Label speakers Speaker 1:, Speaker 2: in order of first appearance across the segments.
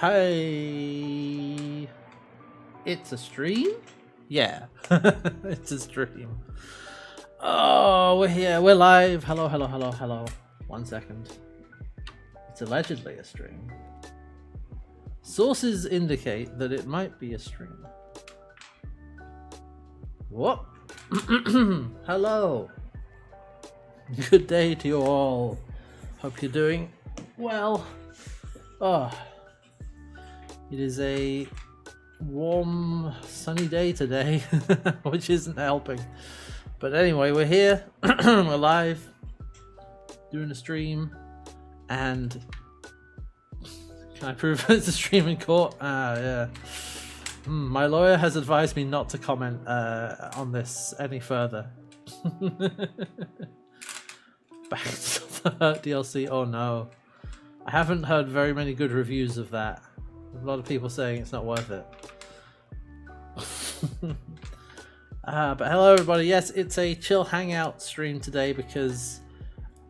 Speaker 1: Hey, it's a stream? Yeah, it's a stream. Oh, we're here, we're live. Hello, hello, hello, hello. 1 second. It's allegedly a stream. Sources indicate that it might be a stream. What? Hello. Good day to you all. Hope you're doing well. Oh, it is a warm, sunny day today, which isn't helping. But anyway, we're here. We're live, doing a stream, and can I prove it's a stream in court? Yeah. My lawyer has advised me not to comment on this any further. Back to the Hurt DLC. Oh no. I haven't heard very many good reviews of that. A lot of people saying it's not worth it. But hello everybody. Yes, it's a chill hangout stream today because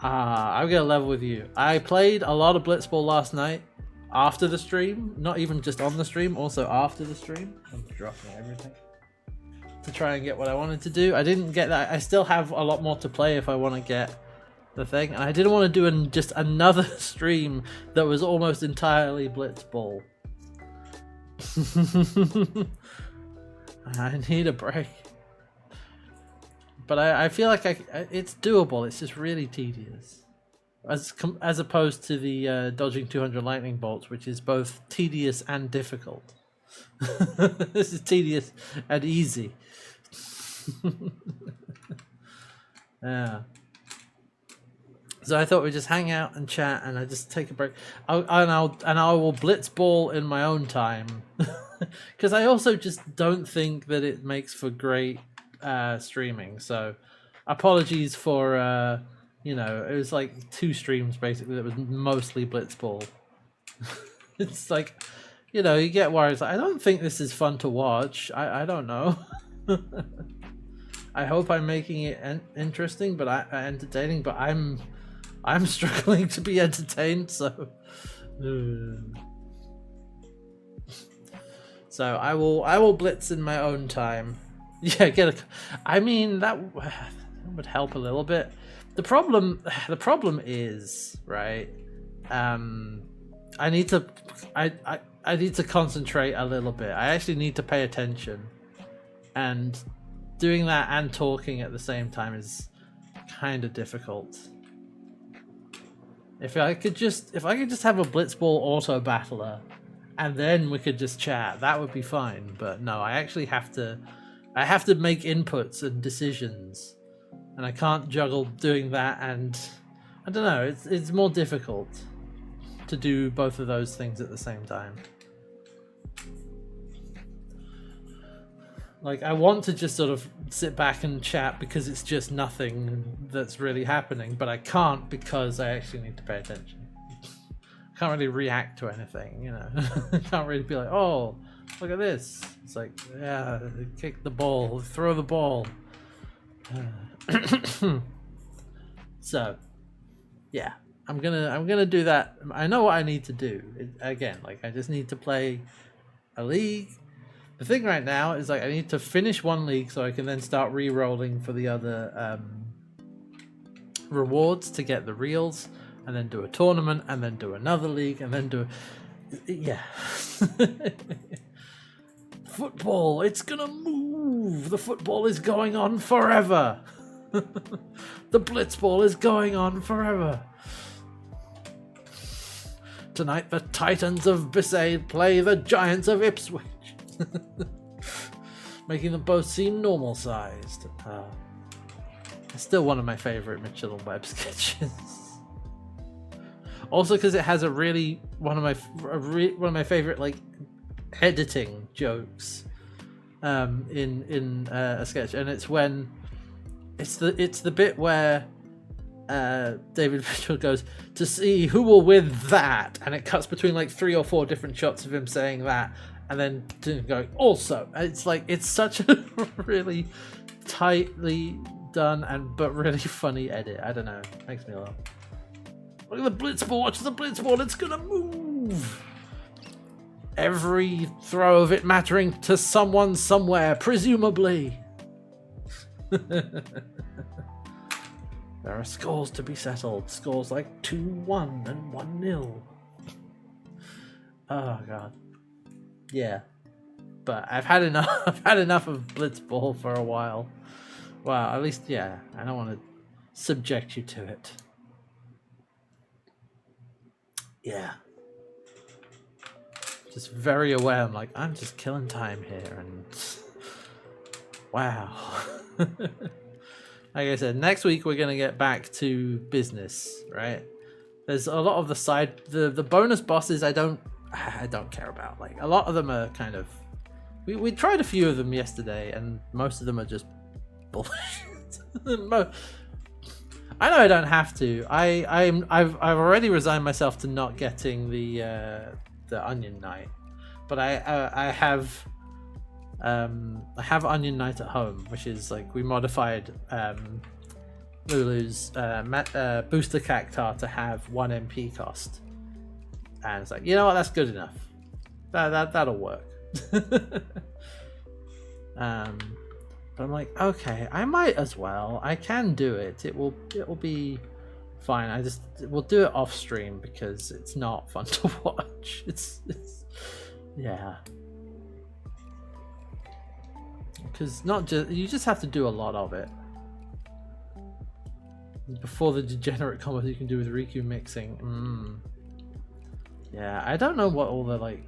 Speaker 1: I'm gonna level with you. I played a lot of Blitzball last night after the stream, not even just on the stream, also after the stream. I'm dropping everything to try and get what I wanted to do. I didn't get that. I still have a lot more to play if I want to get the thing, and I didn't want to do just another stream that was almost entirely Blitzball. I need a break, but I feel like it's doable. It's just really tedious, as opposed to the dodging 200 lightning bolts, which is both tedious and difficult. This is tedious and easy. Yeah. So I thought we'd just hang out and chat, and I just take a break. I will Blitzball in my own time, because I also just don't think that it makes for great streaming. So apologies for it was like 2 streams basically that was mostly Blitzball. It's like, you get worried. Like, I don't think this is fun to watch. I don't know. I hope I'm making it interesting, but entertaining. But I'm struggling to be entertained, so I will blitz in my own time. Yeah, that would help a little bit. The problem is, right, I need to concentrate a little bit. I actually need to pay attention, and doing that and talking at the same time is kind of difficult. If I could just have a Blitzball auto battler, and then we could just chat, that would be fine. But no, I actually have to make inputs and decisions, and I can't juggle doing that. And I don't know, it's more difficult to do both of those things at the same time. Like, I want to just sort of sit back and chat because it's just nothing that's really happening, but I can't because I actually need to pay attention. I can't really react to anything, I can't really be like, oh, look at this. It's like, yeah, kick the ball, throw the ball. So, yeah, I'm gonna do that. I know what I need to do. Again, like, I just need to play a league. The thing right now is, like, I need to finish one league so I can then start re-rolling for the other rewards to get the reels, and then do a tournament, and then do another league, and then do football, it's gonna move. The football is going on forever. The Blitzball is going on forever. Tonight the Titans of Besaid play the Giants of Ipswich. Making them both seem normal sized. It's still one of my favorite Mitchell and Webb sketches. Also because it has one of my favorite, like, editing jokes in a sketch, and it's when it's the bit where David Mitchell goes to see who will win that, and it cuts between like 3 or 4 different shots of him saying that, and then going also. It's like, it's such a really tightly done but really funny edit. I don't know, it makes me laugh. Look at the Blitzball, watch the Blitzball, it's gonna move. every throw of it mattering to someone somewhere, presumably. There are scores to be settled. Scores like 2-1 and 1-0. Oh god. Yeah. But I've had enough. I've had enough of Blitzball for a while. Well, at least, yeah. I don't want to subject you to it. Yeah. Just very aware. I'm like, I'm just killing time here, and wow. Like I said, next week we're gonna get back to business, right? There's a lot of the side, the bonus bosses I don't care about. Like a lot of them are kind of. We tried a few of them yesterday, and most of them are just bullshit. I know I don't have to. I've already resigned myself to not getting the Onion Knight, but I have Onion Knight at home, which is like we modified Lulu's booster cactar to have 1 MP cost, and it's like, you know what, that's good enough. That'll work. But I'm like, okay, I might as well. I can do it. It will be fine. We'll do it off stream because it's not fun to watch. It's yeah. Because you just have to do a lot of it. Before the degenerate combos you can do with Riku mixing. Yeah, I don't know what all the like.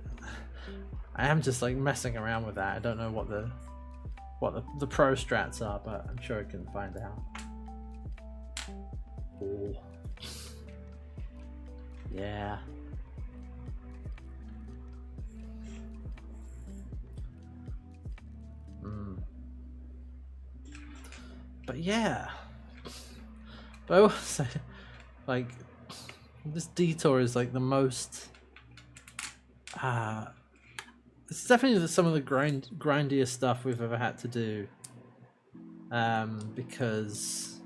Speaker 1: I am just like messing around with that. I don't know what the pro strats are, but I'm sure I can find out. Oh. Yeah. But yeah. But I will say, like, this detour is like the most. It's definitely some of the grindiest stuff we've ever had to do. Because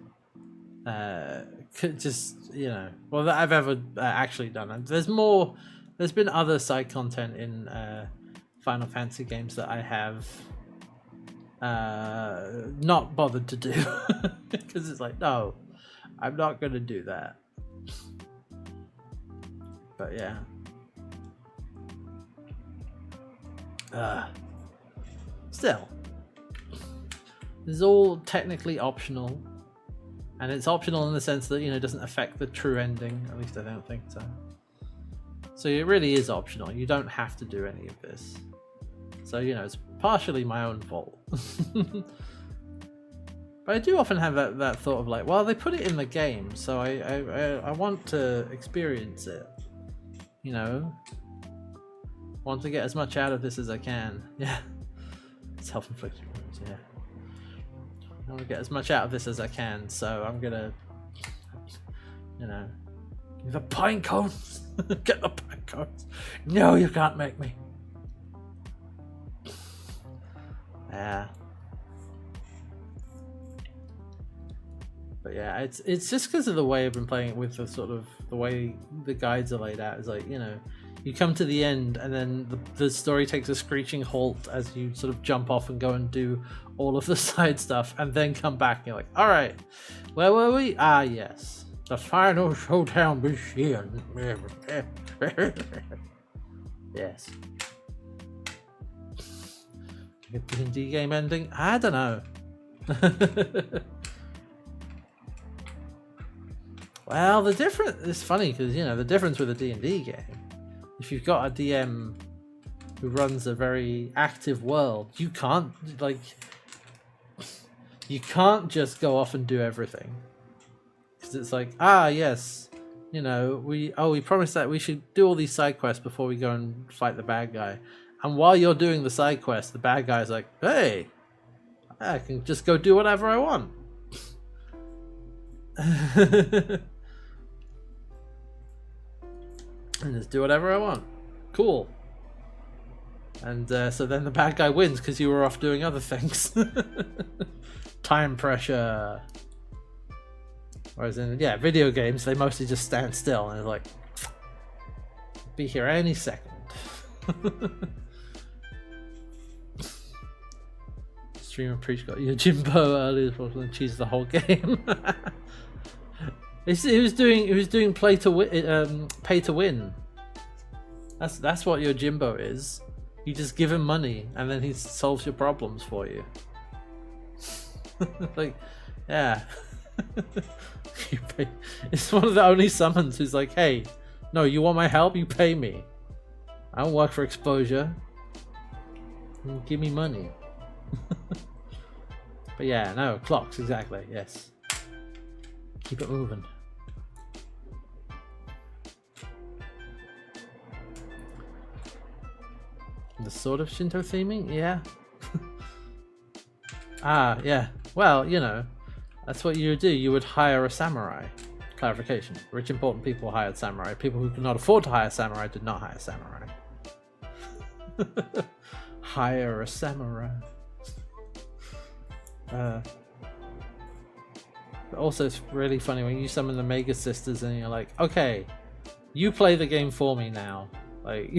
Speaker 1: just, you know, well, that I've ever actually done. There's been other side content in Final Fantasy games that I have not bothered to do. Because it's like, no, I'm not going to do that. But yeah. Still, this is all technically optional, and it's optional in the sense that, you know, it doesn't affect the true ending. At least I don't think so. So it really is optional. You don't have to do any of this. So, you know, it's partially my own fault. But I do often have that thought of like, well, they put it in the game, so I want to experience it. You know. Want to get as much out of this as I can. Yeah. Self-inflicted wounds, yeah. I want to get as much out of this as I can, so I'm gonna, you know, the pine cones. Get the pine cones. No, you can't make me. Yeah. But yeah, it's just because of the way I've been playing it with the sort of the way the guides are laid out. Is like, you know, you come to the end and then the story takes a screeching halt as you sort of jump off and go and do all of the side stuff and then come back and you're like, all right, where were we? Ah, yes, the final showdown begins. Yes. A D&D game ending? I don't know. Well, it's funny because, you know, the difference with a D&D game, if you've got a DM who runs a very active world, you can't just go off and do everything. Because it's like, yes, you know, we promised that we should do all these side quests before we go and fight the bad guy. And while you're doing the side quest, the bad guy's like, hey, I can just go do whatever I want. And just do whatever I want. Cool. And so then the bad guy wins because you were off doing other things. Time pressure. Whereas in video games, they mostly just stand still and it's like, be here any second. Streamer Preach got you Jimbo earlier and cheese the whole game. He was doing pay to win. That's what your Jimbo is. You just give him money and then he solves your problems for you. Like, yeah. It's one of the only summons who's like, hey, no, you want my help? You pay me. I don't work for exposure. Give me money. But yeah, no, clocks, exactly, yes. Keep it moving. The sort of Shinto theming? Yeah. Ah, yeah. Well, you know, that's what you would do. You would hire a samurai. Clarification. Rich, important people hired samurai. People who could not afford to hire samurai did not hire samurai. Hire a samurai. But also, it's really funny when you summon the Mega Sisters and you're like, okay, you play the game for me now. Like,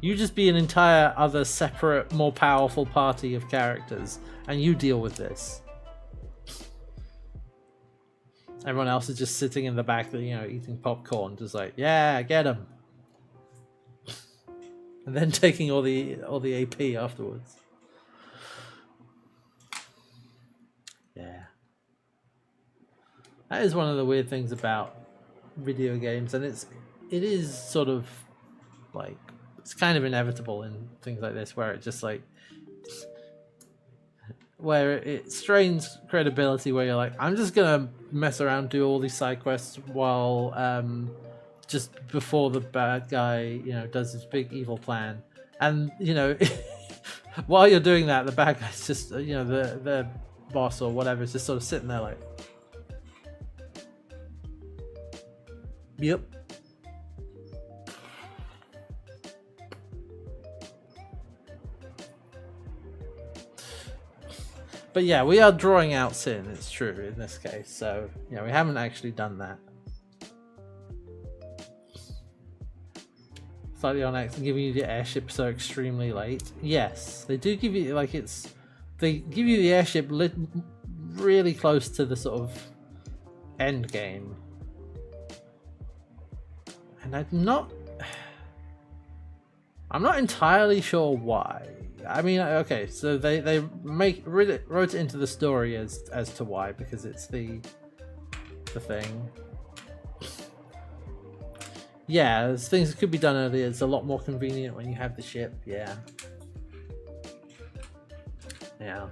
Speaker 1: you just be an entire other separate, more powerful party of characters, and you deal with this. Everyone else is just sitting in the back, you know, eating popcorn, just like, yeah, get him. And then taking all the AP afterwards. Yeah. That is one of the weird things about video games, and it is sort of like, it's kind of inevitable in things like this, where it just like, where it strains credibility, where you're like, I'm just gonna mess around, do all these side quests while just before the bad guy, you know, does his big evil plan, and you know, while you're doing that, the bad guy's just, you know, the boss or whatever is just sort of sitting there like, yep. But yeah, we are drawing out sin, it's true, in this case. So, yeah, we haven't actually done that. Slightly on X and giving you the airship so extremely late. Yes, they do give you, like, they give you the airship really close to the sort of end game. And I'm not entirely sure why. I mean, okay, so they wrote it into the story as to why, because it's the thing. Yeah, there's things that could be done earlier. It's a lot more convenient when you have the ship. Yeah. Yeah.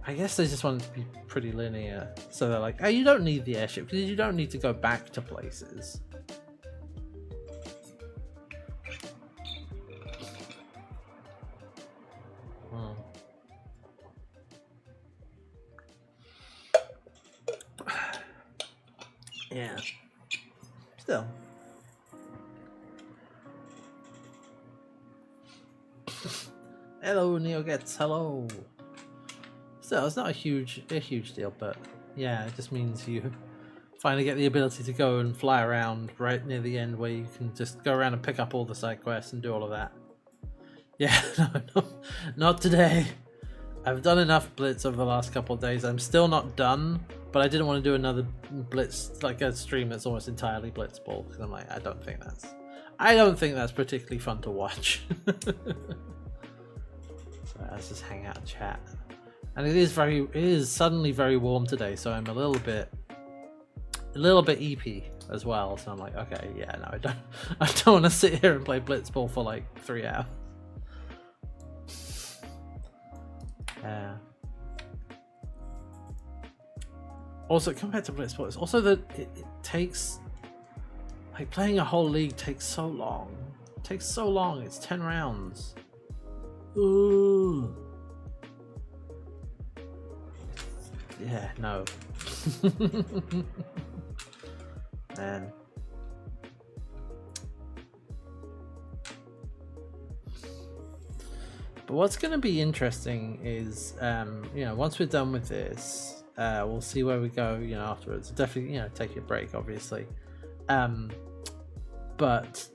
Speaker 1: I guess they just want it to be pretty linear, so they're like, oh, you don't need the airship because you don't need to go back to places. Yeah. Still. Hello, NeoGets. Hello. Still, it's not a huge deal, but yeah, it just means you finally get the ability to go and fly around right near the end, where you can just go around and pick up all the side quests and do all of that. Yeah, no, not today. I've done enough Blitz over the last couple of days. I'm still not done, but I didn't want to do another Blitz, like a stream that's almost entirely Blitzball, because I'm like, I don't think that's particularly fun to watch. So let's just hang out and chat. And it is suddenly very warm today, so I'm a little bit eepy as well. So I'm like, okay, yeah, no, I don't want to sit here and play Blitzball for like 3 hours. Yeah. Also, compared to Blitzball, it's also that it takes, like, playing a whole league takes so long. It takes so long. It's 10 rounds. Ooh. Yeah, no. Man. But what's going to be interesting is, you know, once we're done with this, we'll see where we go, you know, afterwards. Definitely, you know, take a break, obviously. But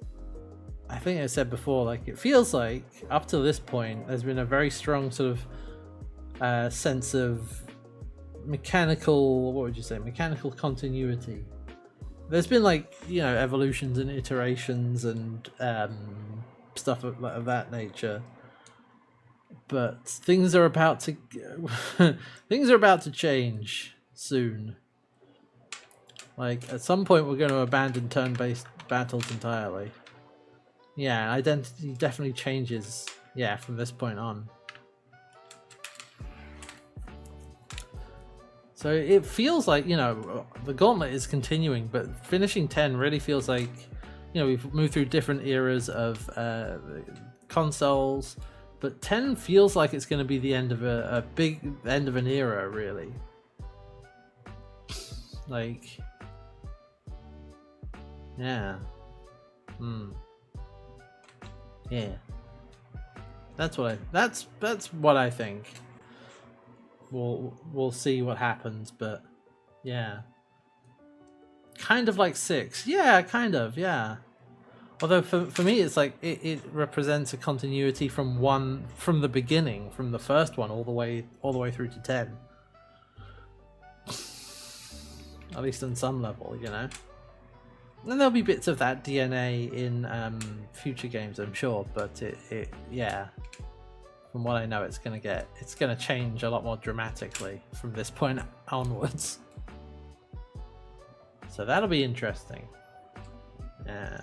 Speaker 1: I think I said before, like, it feels like up to this point there's been a very strong sort of sense of mechanical, what would you say, mechanical continuity. There's been, like, you know, evolutions and iterations and stuff of that nature, but things are about to things are about to change soon. Like, at some point we're going to abandon turn-based battles entirely. Yeah, identity definitely changes, yeah, from this point on. So it feels like, you know, the gauntlet is continuing, but finishing 10 really feels like, you know, we've moved through different eras of consoles, but 10 feels like it's going to be the end of a big end of an era, really. Like, yeah. Yeah. That's what I think. We'll see what happens, but yeah. Kind of like 6. Yeah, kind of, yeah. Although for me it's like it represents a continuity from the beginning, from the first one all the way through to 10. At least on some level, you know. And there'll be bits of that DNA in future games, I'm sure, but it yeah. From what I know, it's gonna change a lot more dramatically from this point onwards. So that'll be interesting. Yeah.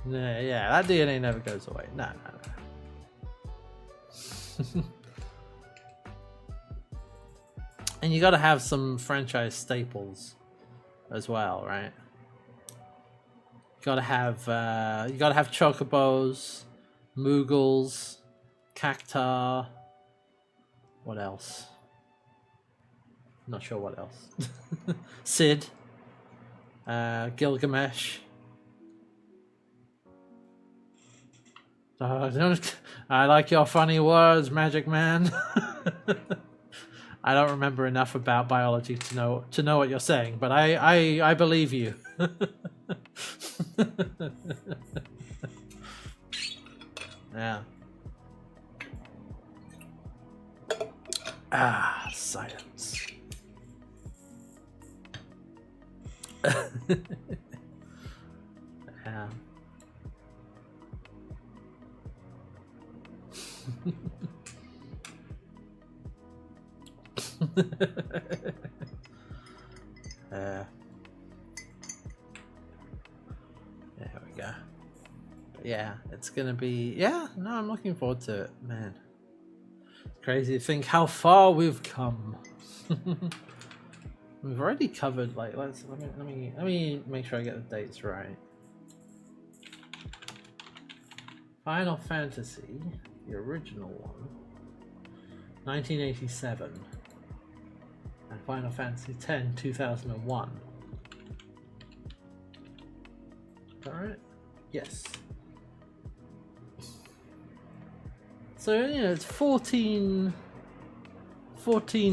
Speaker 1: Yeah, that DNA never goes away. No. And you got to have some franchise staples as well, right? You got to have chocobos, moogles, cactar. What else? Not sure what else. Sid, Gilgamesh. I like your funny words, Magic Man. I don't remember enough about biology to know what you're saying, but I believe you. Yeah. Ah, science. Yeah. There we go. But yeah, it's gonna be, yeah, no, I'm looking forward to it, man. It's crazy to think how far we've come. We've already covered, like, let me make sure I get the dates right. Final Fantasy, the original one, 1987, and Final Fantasy X, 2001. Is that right? Yes. So, you know, it's 14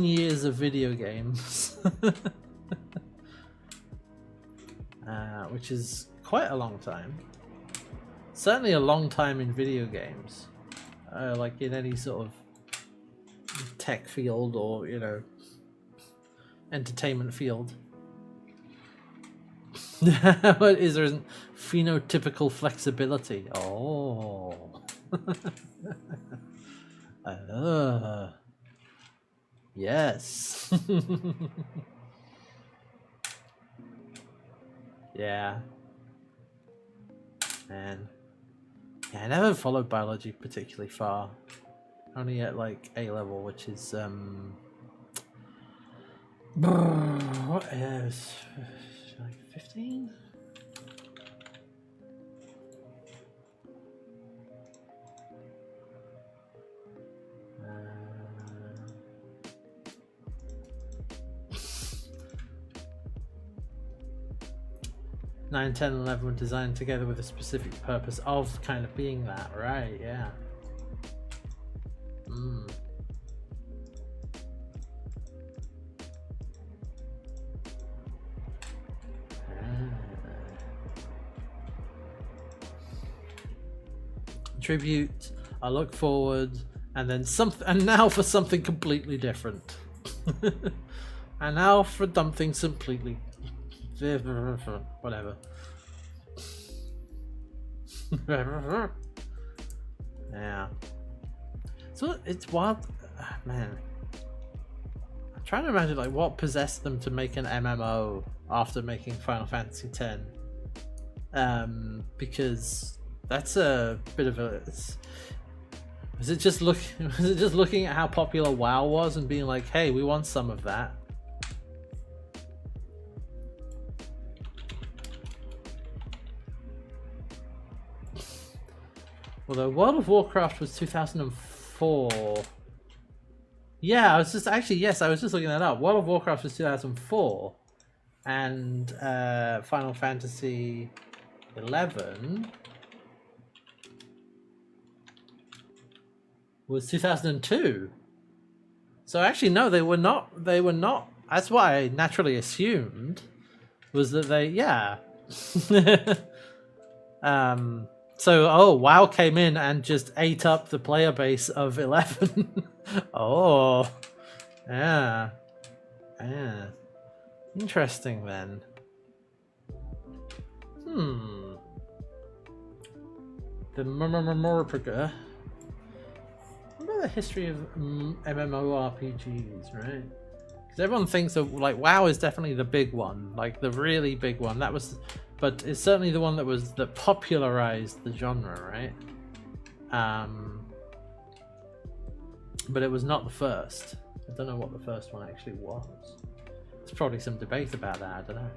Speaker 1: years of video games, which is quite a long time. Certainly a long time in video games, like in any sort of tech field or, you know, entertainment field. What is there? Isn't phenotypical flexibility? Oh. Yes. Yeah. Man. Yeah, I never followed biology particularly far. Only at like A level, which is what is like 15? Nine, 10, and 11 were designed together with a specific purpose of kind of being that, right? Yeah. tribute, I look forward, and then and now for something completely different. And now for something completely whatever. Yeah. So it's wild, man. I'm trying to imagine like what possessed them to make an MMO after making Final Fantasy X. Because that's a bit of a. Was it just looking at how popular WoW was and being like, hey, we want some of that? Although World of Warcraft was 2004. Yeah, I was just looking that up. World of Warcraft was 2004, and Final Fantasy 11 was 2002. So actually, no, they were not. They were not. That's what I naturally assumed. Was that they? Yeah. So, WoW came in and just ate up the player base of 11. Oh, yeah. Yeah. Interesting then. The MMORPG. What about the history of MMORPGs, right? Because everyone thinks of, like, WoW is definitely the big one, like the really big one. That was, but it's certainly the one that popularized the genre, right? But it was not the first. I don't know what the first one actually was. There's probably some debate about that. I don't know.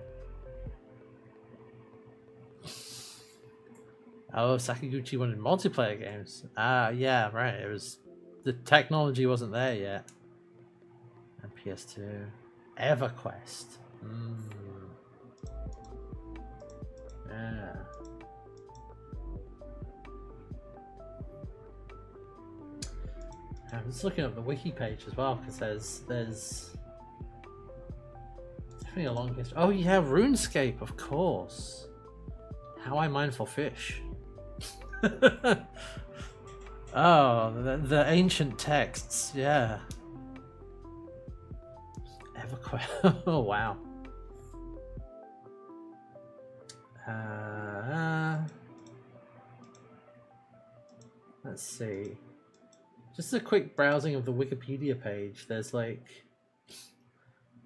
Speaker 1: Oh, Sakaguchi wanted multiplayer games. Yeah, right. It was, the technology wasn't there yet. And PS2, EverQuest. Yeah. I'm just looking up the wiki page as well, because there's definitely a long history. Oh yeah, RuneScape, of course. How I Mine for Fish. Oh, the ancient texts, yeah. EverQuest. Oh wow. Let's see. Just a quick browsing of the Wikipedia page. There's like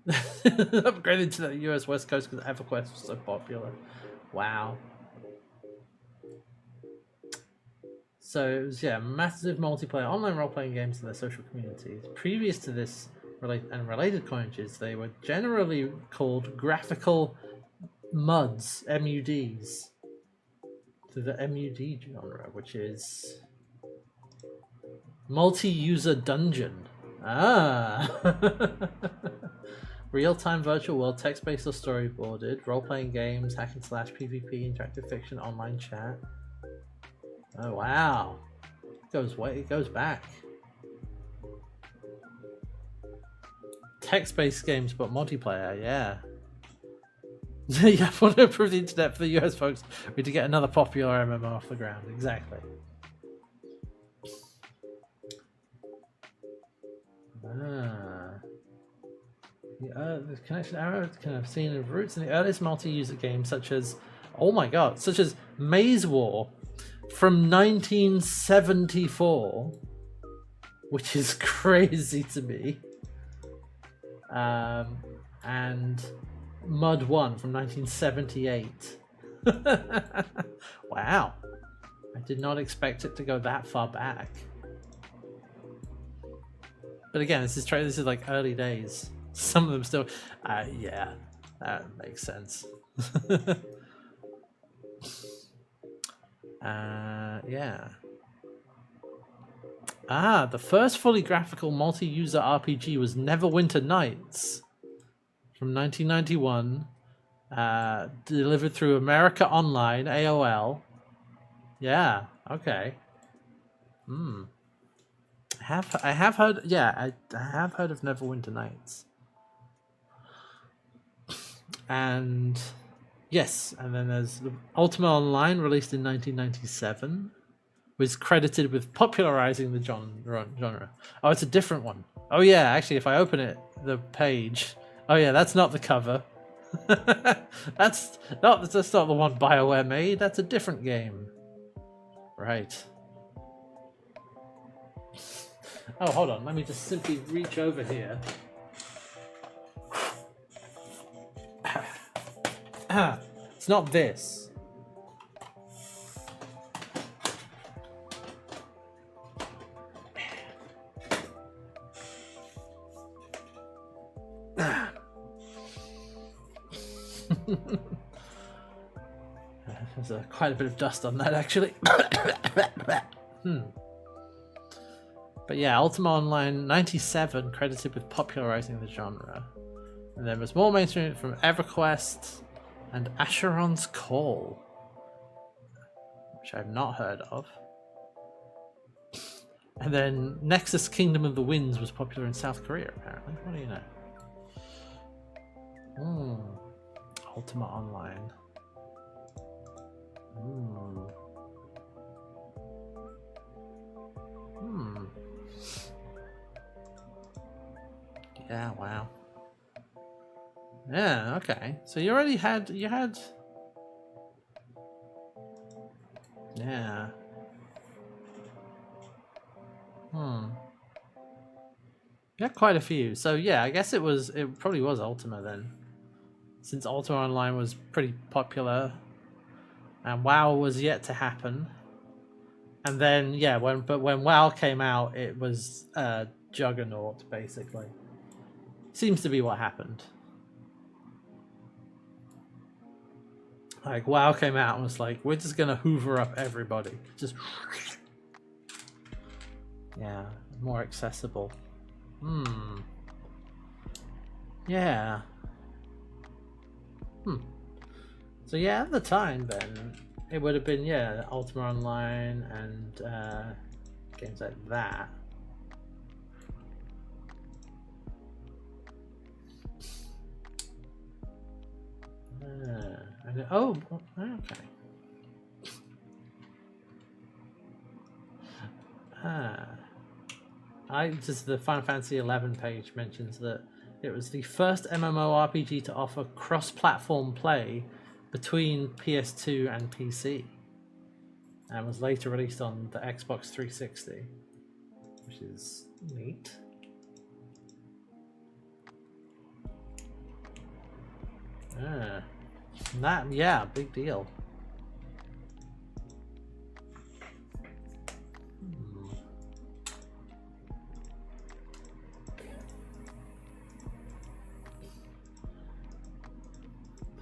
Speaker 1: upgraded to the US West Coast because EverQuest was so popular. Wow. So it was, yeah, massive multiplayer online role-playing games and their social communities. Previous to this related coinages, they were generally called graphical MUDs, MUDs, to the MUD genre, which is multi-user dungeon. Real-time virtual world, text-based or storyboarded, role-playing games, hack and slash, PvP, interactive fiction, online chat. Oh wow, it goes back. Text-based games, but multiplayer, yeah. Yeah, I want to improve the internet for the US folks. We need to get another popular MMO off the ground. Exactly. The connection arrow can have seen of roots in the earliest multi-user games, such as Maze War from 1974, which is crazy to me. And Mud 1 from 1978. Wow. I did not expect it to go that far back. But again, this is like early days. Some of them still, yeah, that makes sense. Yeah. The first fully graphical multi-user RPG was Neverwinter Nights from 1991, delivered through America Online, AOL. Yeah, okay. I have heard, yeah, I have heard of Neverwinter Nights. And yes, and then there's Ultima Online, released in 1997, was credited with popularizing the genre. Oh, it's a different one. Oh yeah, actually, if I open it, the page. Oh yeah, that's not the cover. that's not the one BioWare made. That's a different game. Right. Oh, hold on. Let me just simply reach over here. It's not this. There's quite a bit of dust on that, actually. But yeah, Ultima Online 97 credited with popularizing the genre. And there was more mainstream from EverQuest and Asheron's Call, which I've not heard of. And then Nexus Kingdom of the Winds was popular in South Korea, apparently. What do you know? Ultima Online. Yeah, wow. Yeah, okay. So you already had... Yeah. Yeah, quite a few. So yeah, I guess it probably was Ultima then. Since Ultima Online was pretty popular. And WoW was yet to happen. And then, yeah, when WoW came out, it was juggernaut, basically. Seems to be what happened. Like, WoW came out and was like, we're just gonna hoover up everybody. Just... Yeah, more accessible. Yeah. So yeah, at the time then, it would have been, yeah, Ultima Online and games like that. Oh, okay. The Final Fantasy XI page mentions that it was the first MMORPG to offer cross-platform play between PS2 and PC, and was later released on the Xbox 360, which is neat. Yeah, big deal.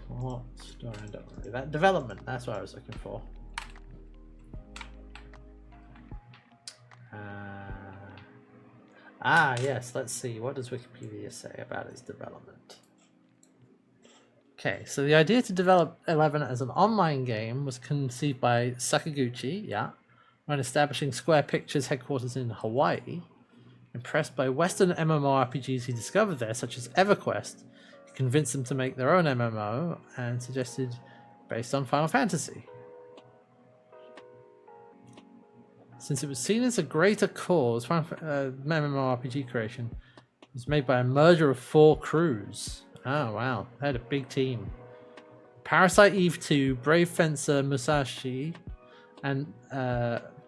Speaker 1: Plot, story, that development, that's what I was looking for. Yes, let's see. What does Wikipedia say about its development? Okay, so the idea to develop 11 as an online game was conceived by Sakaguchi, when establishing Square Pictures headquarters in Hawaii. Impressed by Western MMORPGs he discovered there, such as EverQuest, he convinced them to make their own MMO and suggested based on Final Fantasy. Since it was seen as a greater cause, MMORPG creation was made by a merger of 4 crews. Oh wow, they had a big team. Parasite Eve 2, Brave Fencer Musashi, and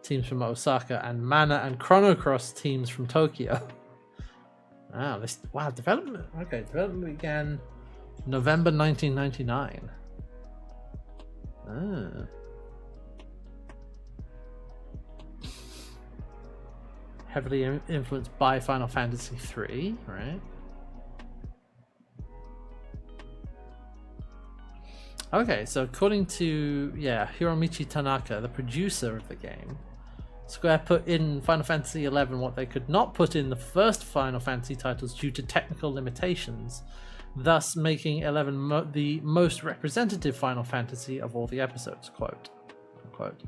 Speaker 1: teams from Osaka, and Mana and Chrono Cross teams from Tokyo. Development. Okay, development began November 1999. Heavily influenced by Final Fantasy III, right? Okay, so according to Hiromichi Tanaka, the producer of the game, Square put in Final Fantasy XI what they could not put in the first Final Fantasy titles due to technical limitations, thus making 11 the most representative Final Fantasy of all the episodes, quote unquote.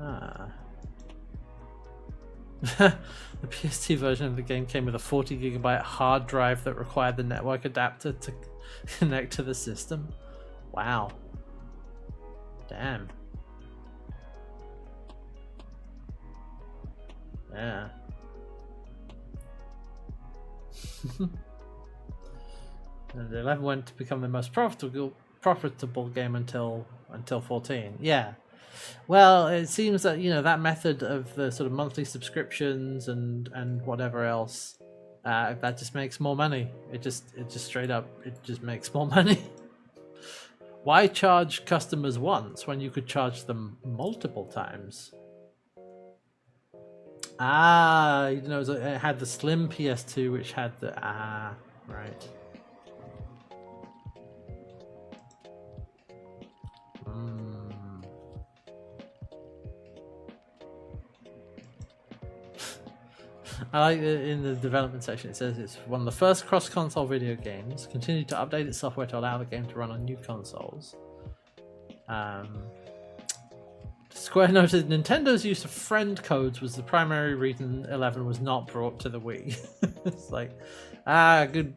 Speaker 1: Ah. The PST version of the game came with a 40GB hard drive that required the network adapter to connect to the system. Wow. Damn. Yeah. And 11 went to become the most profitable game until 14. Yeah. Well, it seems that, you know, that method of the sort of monthly subscriptions and whatever else, that just makes more money. It just straight up, it just makes more money. Why charge customers once when you could charge them multiple times? Ah, you know, it had the slim PS2, which had the right. I like in the development section it says it's one of the first cross-console video games, continued to update its software to allow the game to run on new consoles. Square noted Nintendo's use of friend codes was the primary reason 11 was not brought to the Wii. It's like,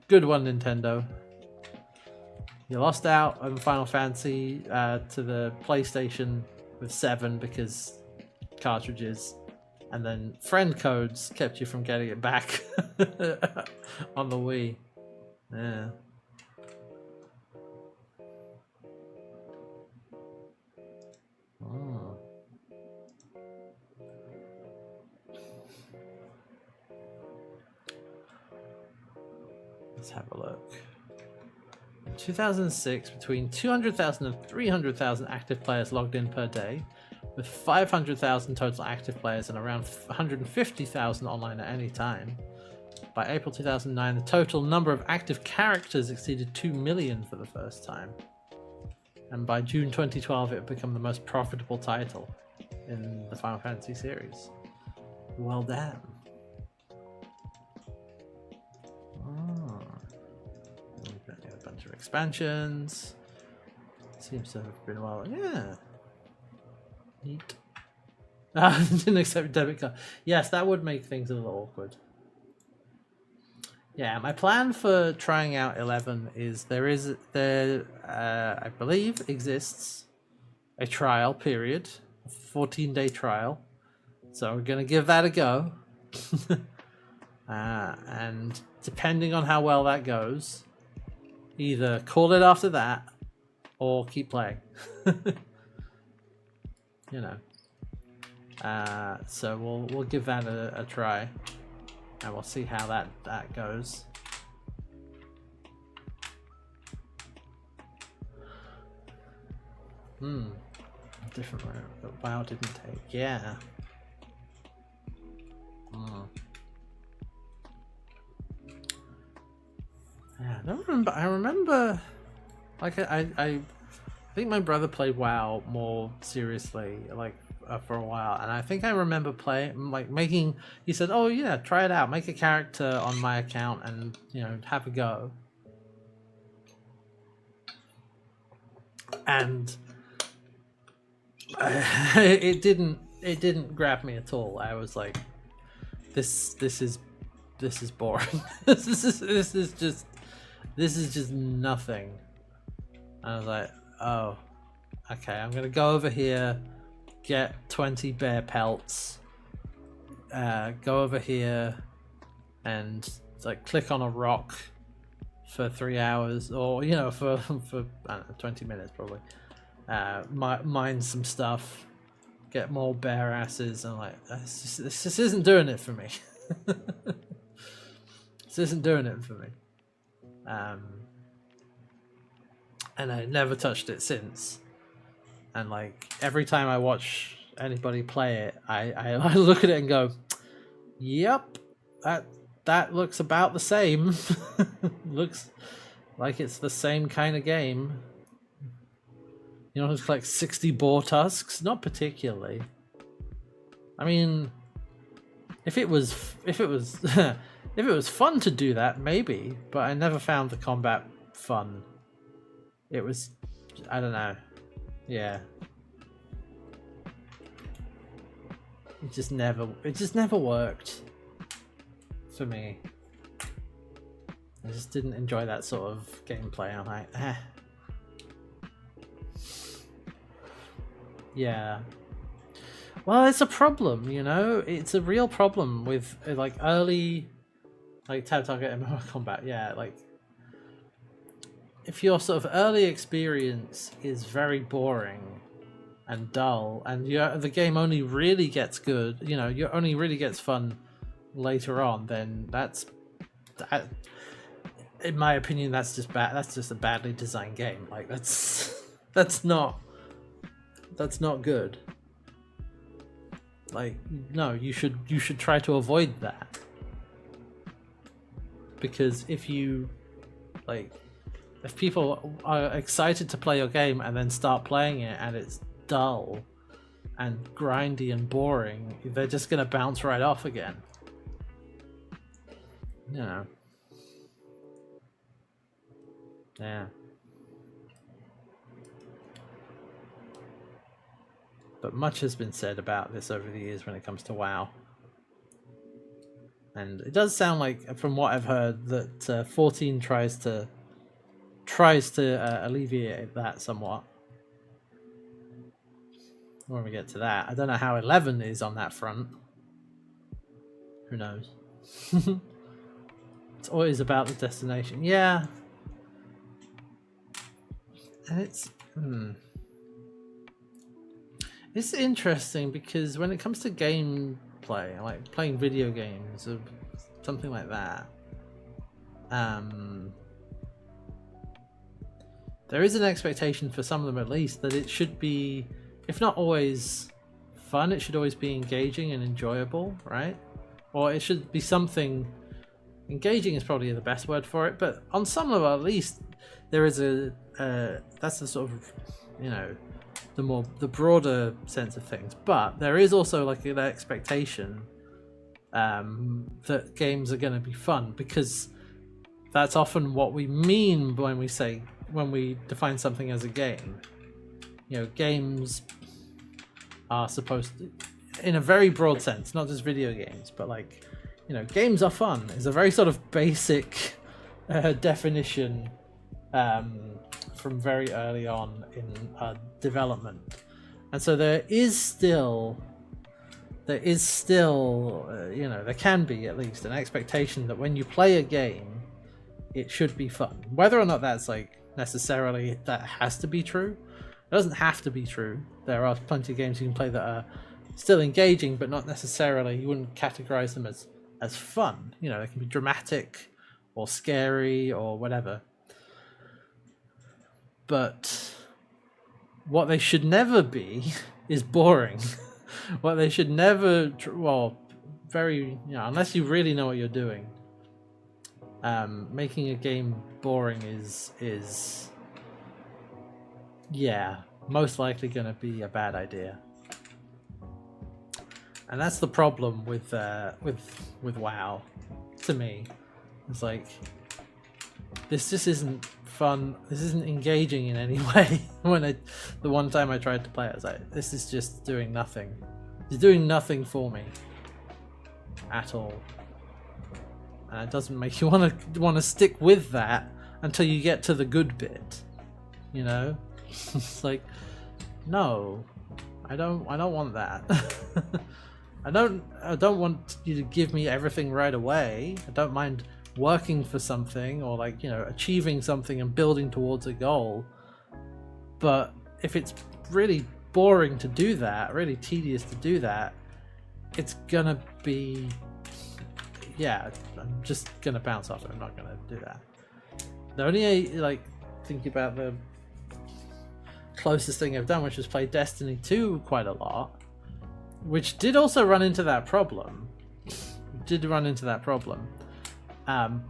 Speaker 1: good one, Nintendo. You lost out on Final Fantasy to the PlayStation with 7 because cartridges, and then friend codes kept you from getting it back on the Wii. Yeah. Oh. Let's have a look. In 2006, between 200,000 and 300,000 active players logged in per day, with 500,000 total active players and around 150,000 online at any time. By April 2009, the total number of active characters exceeded 2 million for the first time. And by June 2012, it had become the most profitable title in the Final Fantasy series. Well, damn. A bunch of expansions. Seems to have been well. Yeah. Neat. Didn't accept debit card. Yes, that would make things a little awkward. Yeah, my plan for trying out 11 is there I believe exists a trial period, a 14-day trial. So we're gonna give that a go. And depending on how well that goes, either call it after that or keep playing. You know. So we'll give that a try, and we'll see how that goes. Different route that WoW didn't take. Yeah. Yeah, I don't remember. I remember, like I think my brother played WoW more seriously, like for a while, and I think I remember playing, like making. He said, "Oh yeah, try it out. Make a character on my account, and you know, have a go." And it didn't grab me at all. I was like, this is boring. this is just nothing. I was like, oh, okay, I'm gonna go over here, get 20 bear pelts, go over here and like click on a rock for 3 hours, or you know, for I don't know, 20 minutes probably. Mine some stuff, get more bear asses, and like this just isn't doing it for me. This isn't doing it for me. And I never touched it since. And like every time I watch anybody play it, I look at it and go, "Yep, that looks about the same. Looks like it's the same kind of game." You know, it's like 60 boar tusks, not particularly. I mean, if it was if it was fun to do that, maybe, but I never found the combat fun. It was, I don't know. Yeah. it just never worked for me. I just didn't enjoy that sort of gameplay. I'm like, eh. Yeah. Well, it's a problem, you know? It's a real problem with like early like tab target MMO combat. Yeah, like if your sort of early experience is very boring and dull, and the game only really gets good, you know, you only really gets fun later on, then that, in my opinion, that's just bad. That's just a badly designed game. Like that's not good. Like, no, you should try to avoid that, because if people are excited to play your game and then start playing it and it's dull and grindy and boring, they're just gonna bounce right off again. You know. Yeah. But much has been said about this over the years when it comes to WoW. And it does sound like, from what I've heard, that 14 tries to alleviate that somewhat. When we get to that, I don't know how 11 is on that front. Who knows? It's always about the destination. Yeah. And it's interesting because when it comes to gameplay, like playing video games or something like that, there is an expectation for some of them, at least, that it should be, if not always fun, it should always be engaging and enjoyable, right? Or it should be something. Engaging is probably the best word for it, but on some level, at least, there is that's the sort of, you know, the broader sense of things. But there is also like an expectation that games are going to be fun, because that's often what we mean when we define something as a game. You know, games are supposed to, in a very broad sense, not just video games, but like, you know, games are fun is a very sort of basic definition from very early on in development. And so there is still you know, there can be at least an expectation that when you play a game, it should be fun. Whether or not that's like necessarily that has to be true, it doesn't have to be true. There are plenty of games you can play that are still engaging, but not necessarily, you wouldn't categorize them as fun. You know, they can be dramatic or scary or whatever. But what they should never be is boring. What they should never, very, you know, unless you really know what you're doing, making a game boring is yeah, most likely going to be a bad idea. And that's the problem with WoW, to me. It's like, this just isn't fun. This isn't engaging in any way. The one time I tried to play it, I was like, this is just doing nothing. It's doing nothing for me at all. And it doesn't make you want to stick with that until you get to the good bit. You know, it's like, no, I don't want that. I don't want you to give me everything right away. I don't mind working for something, or like, you know, achieving something and building towards a goal. But if it's really boring to do that, really tedious to do that, it's gonna be, yeah, I'm just gonna bounce off it. I'm not gonna do that. The only, like, thinking about the closest thing I've done, which was play Destiny 2 quite a lot, which did also run into that problem.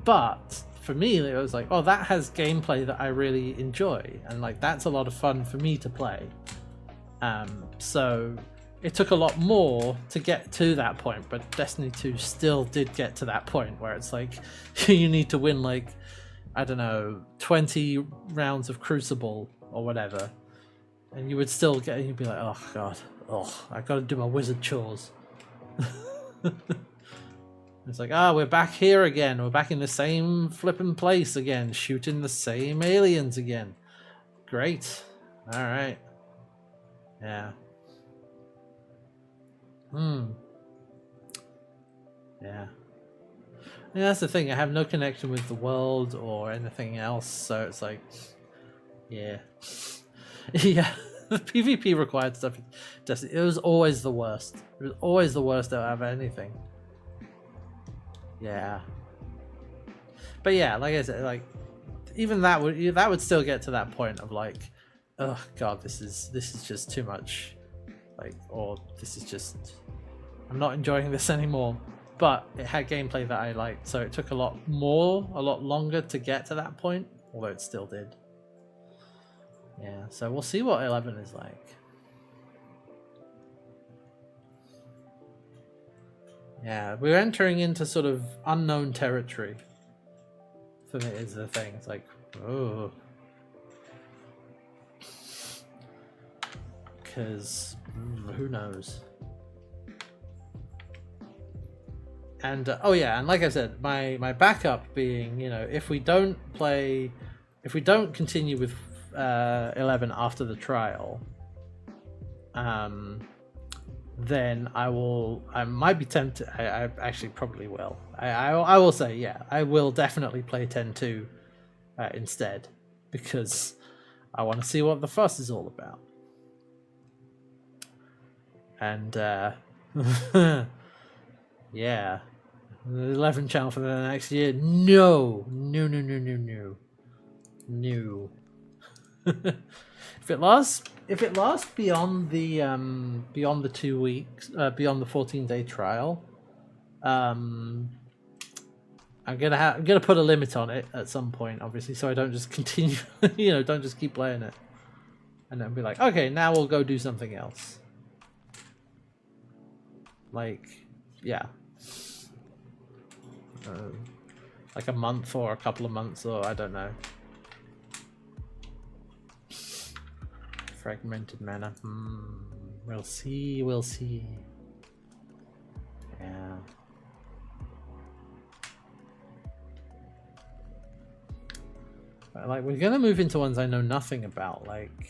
Speaker 1: But for me, it was like, oh, that has gameplay that I really enjoy, and like that's a lot of fun for me to play. So it took a lot more to get to that point, but Destiny 2 still did get to that point where it's like you need to win, like, I don't know, 20 rounds of Crucible or whatever, and you would still get, you'd be like, oh god, I gotta do my wizard chores. It's like, we're back here again. We're back in the same flipping place again, shooting the same aliens again. Great. All right. Yeah. Yeah. And that's the thing. I have no connection with the world or anything else, so it's like, yeah, yeah. The PvP required stuff. It was always the worst. It was always the worst out of anything. Yeah. But yeah, like I said, like even that would still get to that point of like, oh god, this is just too much. Like, or this is just, I'm not enjoying this anymore. But it had gameplay that I liked, so it took a lot longer to get to that point, although it still did. Yeah, so we'll see what 11 is like. Yeah, we're entering into sort of unknown territory. For me, is the thing. It's like, oh. Because, who knows? And oh yeah, and like I said, my backup being, you know, if we don't continue with 11 after the trial, then I might be tempted. I actually probably will. I will say, yeah, I will definitely play 10-2 instead, because I want to see what the fuss is all about. And yeah. The 11 channel for the next year? No. If it lasts beyond the 2 weeks, beyond the 14-day trial, I'm gonna put a limit on it at some point, obviously, so I don't just continue. You know, don't just keep playing it, and then be like, okay, now we'll go do something else. Like, yeah. Like a month or a couple of months, or I don't know. Fragmented mana. We'll see. Yeah. But like, we're gonna move into ones I know nothing about, like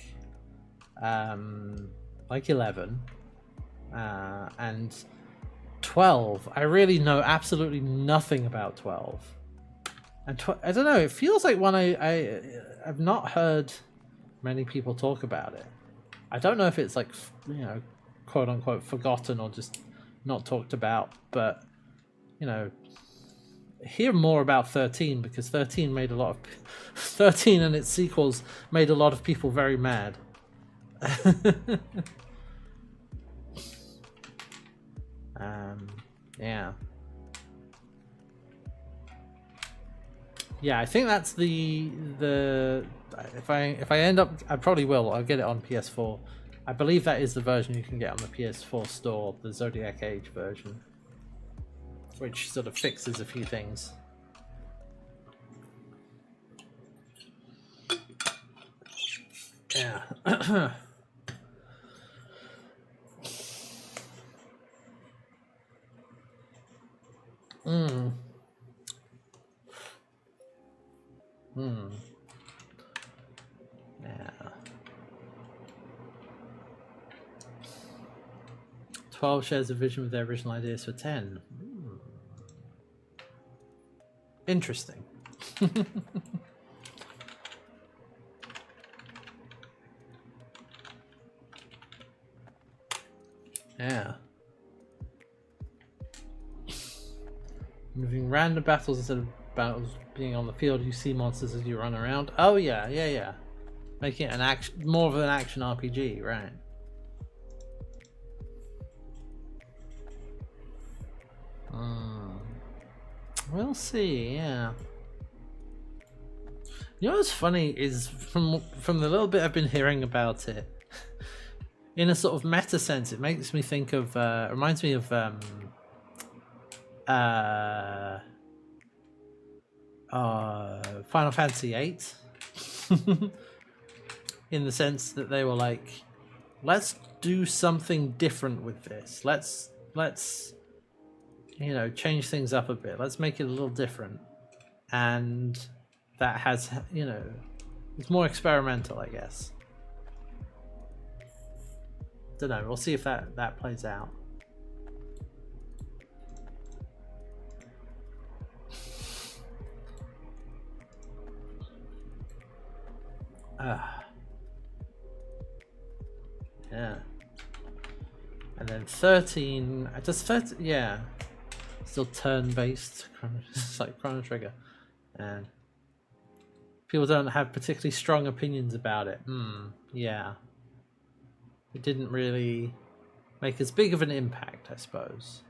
Speaker 1: 11, and 12. I really know absolutely nothing about 12, and I don't know. It feels like one I've not heard many people talk about it. I don't know if it's like, you know, quote unquote forgotten or just not talked about, but you know, hear more about 13, because 13 made a lot of 13 and its sequels made a lot of people very mad. Yeah, I think that's the if I end up, I probably will, I'll get it on PS4. I believe that is the version you can get on the PS4 store, the Zodiac Age version, which sort of fixes a few things. Yeah. Yeah. 12 shares a vision with their original ideas for 10. Interesting. Yeah. Moving random battles instead of battles being on the field, you see monsters as you run around. Oh yeah. Making it more of an action RPG, right? We'll see, yeah. You know what's funny is from the little bit I've been hearing about it, in a sort of meta sense, it makes me think of reminds me of Final Fantasy VIII. In the sense that they were like, let's do something different with this. Let's let's, change things up a bit. Let's make it a little different. And that has, it's more experimental, I guess. Don't know. We'll see if that plays out. Yeah. And then 13. Does 13? Yeah. Still turn-based. It's like Chrono Trigger, and people don't have particularly strong opinions about it. Yeah. It didn't really make as big of an impact, I suppose.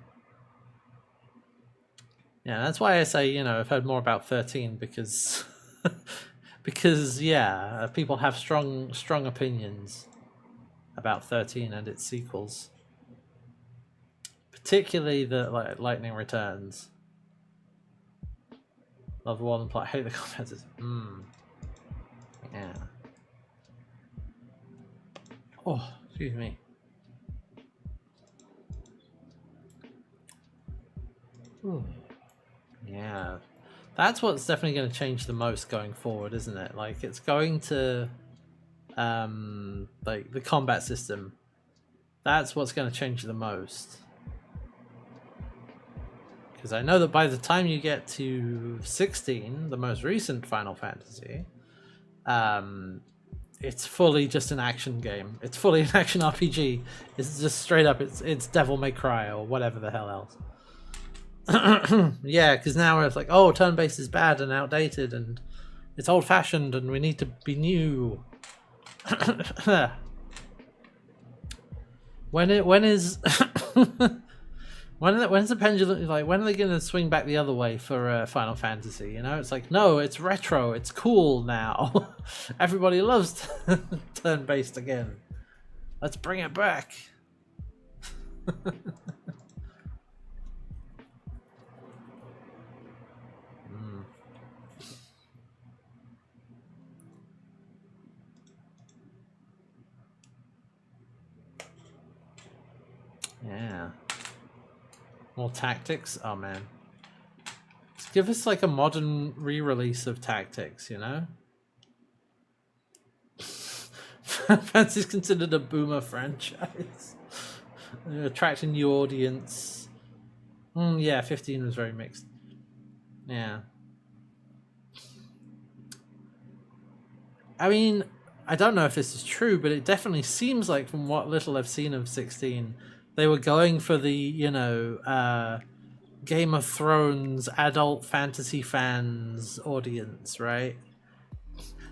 Speaker 1: Yeah, that's why I say, I've heard more about 13 because because yeah, people have strong opinions about 13 and its sequels. Particularly the Lightning Returns. Love the one plot, hate the comments. Yeah. Oh, excuse me. Ooh. Yeah. That's what's definitely going to change the most going forward, isn't it? Like, it's going to like the combat system. That's what's going to change the most. Because I know that by the time you get to 16, the most recent Final Fantasy, it's fully just an action game. It's fully an action RPG. It's just straight up, it's Devil May Cry or whatever the hell else. Yeah, because now it's like, oh, turn-based is bad and outdated and it's old-fashioned and we need to be new. When's the pendulum, like, when are they going to swing back the other way for Final Fantasy? It's like, no, it's retro, it's cool now. Everybody loves turn-based again. Let's bring it back. Yeah. More tactics? Oh man. Just give us like a modern re-release of Tactics, Fantasy's considered a boomer franchise. Attracting new audience. Yeah, 15 was very mixed. Yeah. I mean, I don't know if this is true, but it definitely seems like, from what little I've seen of 16, they were going for the, Game of Thrones adult fantasy fans audience, right?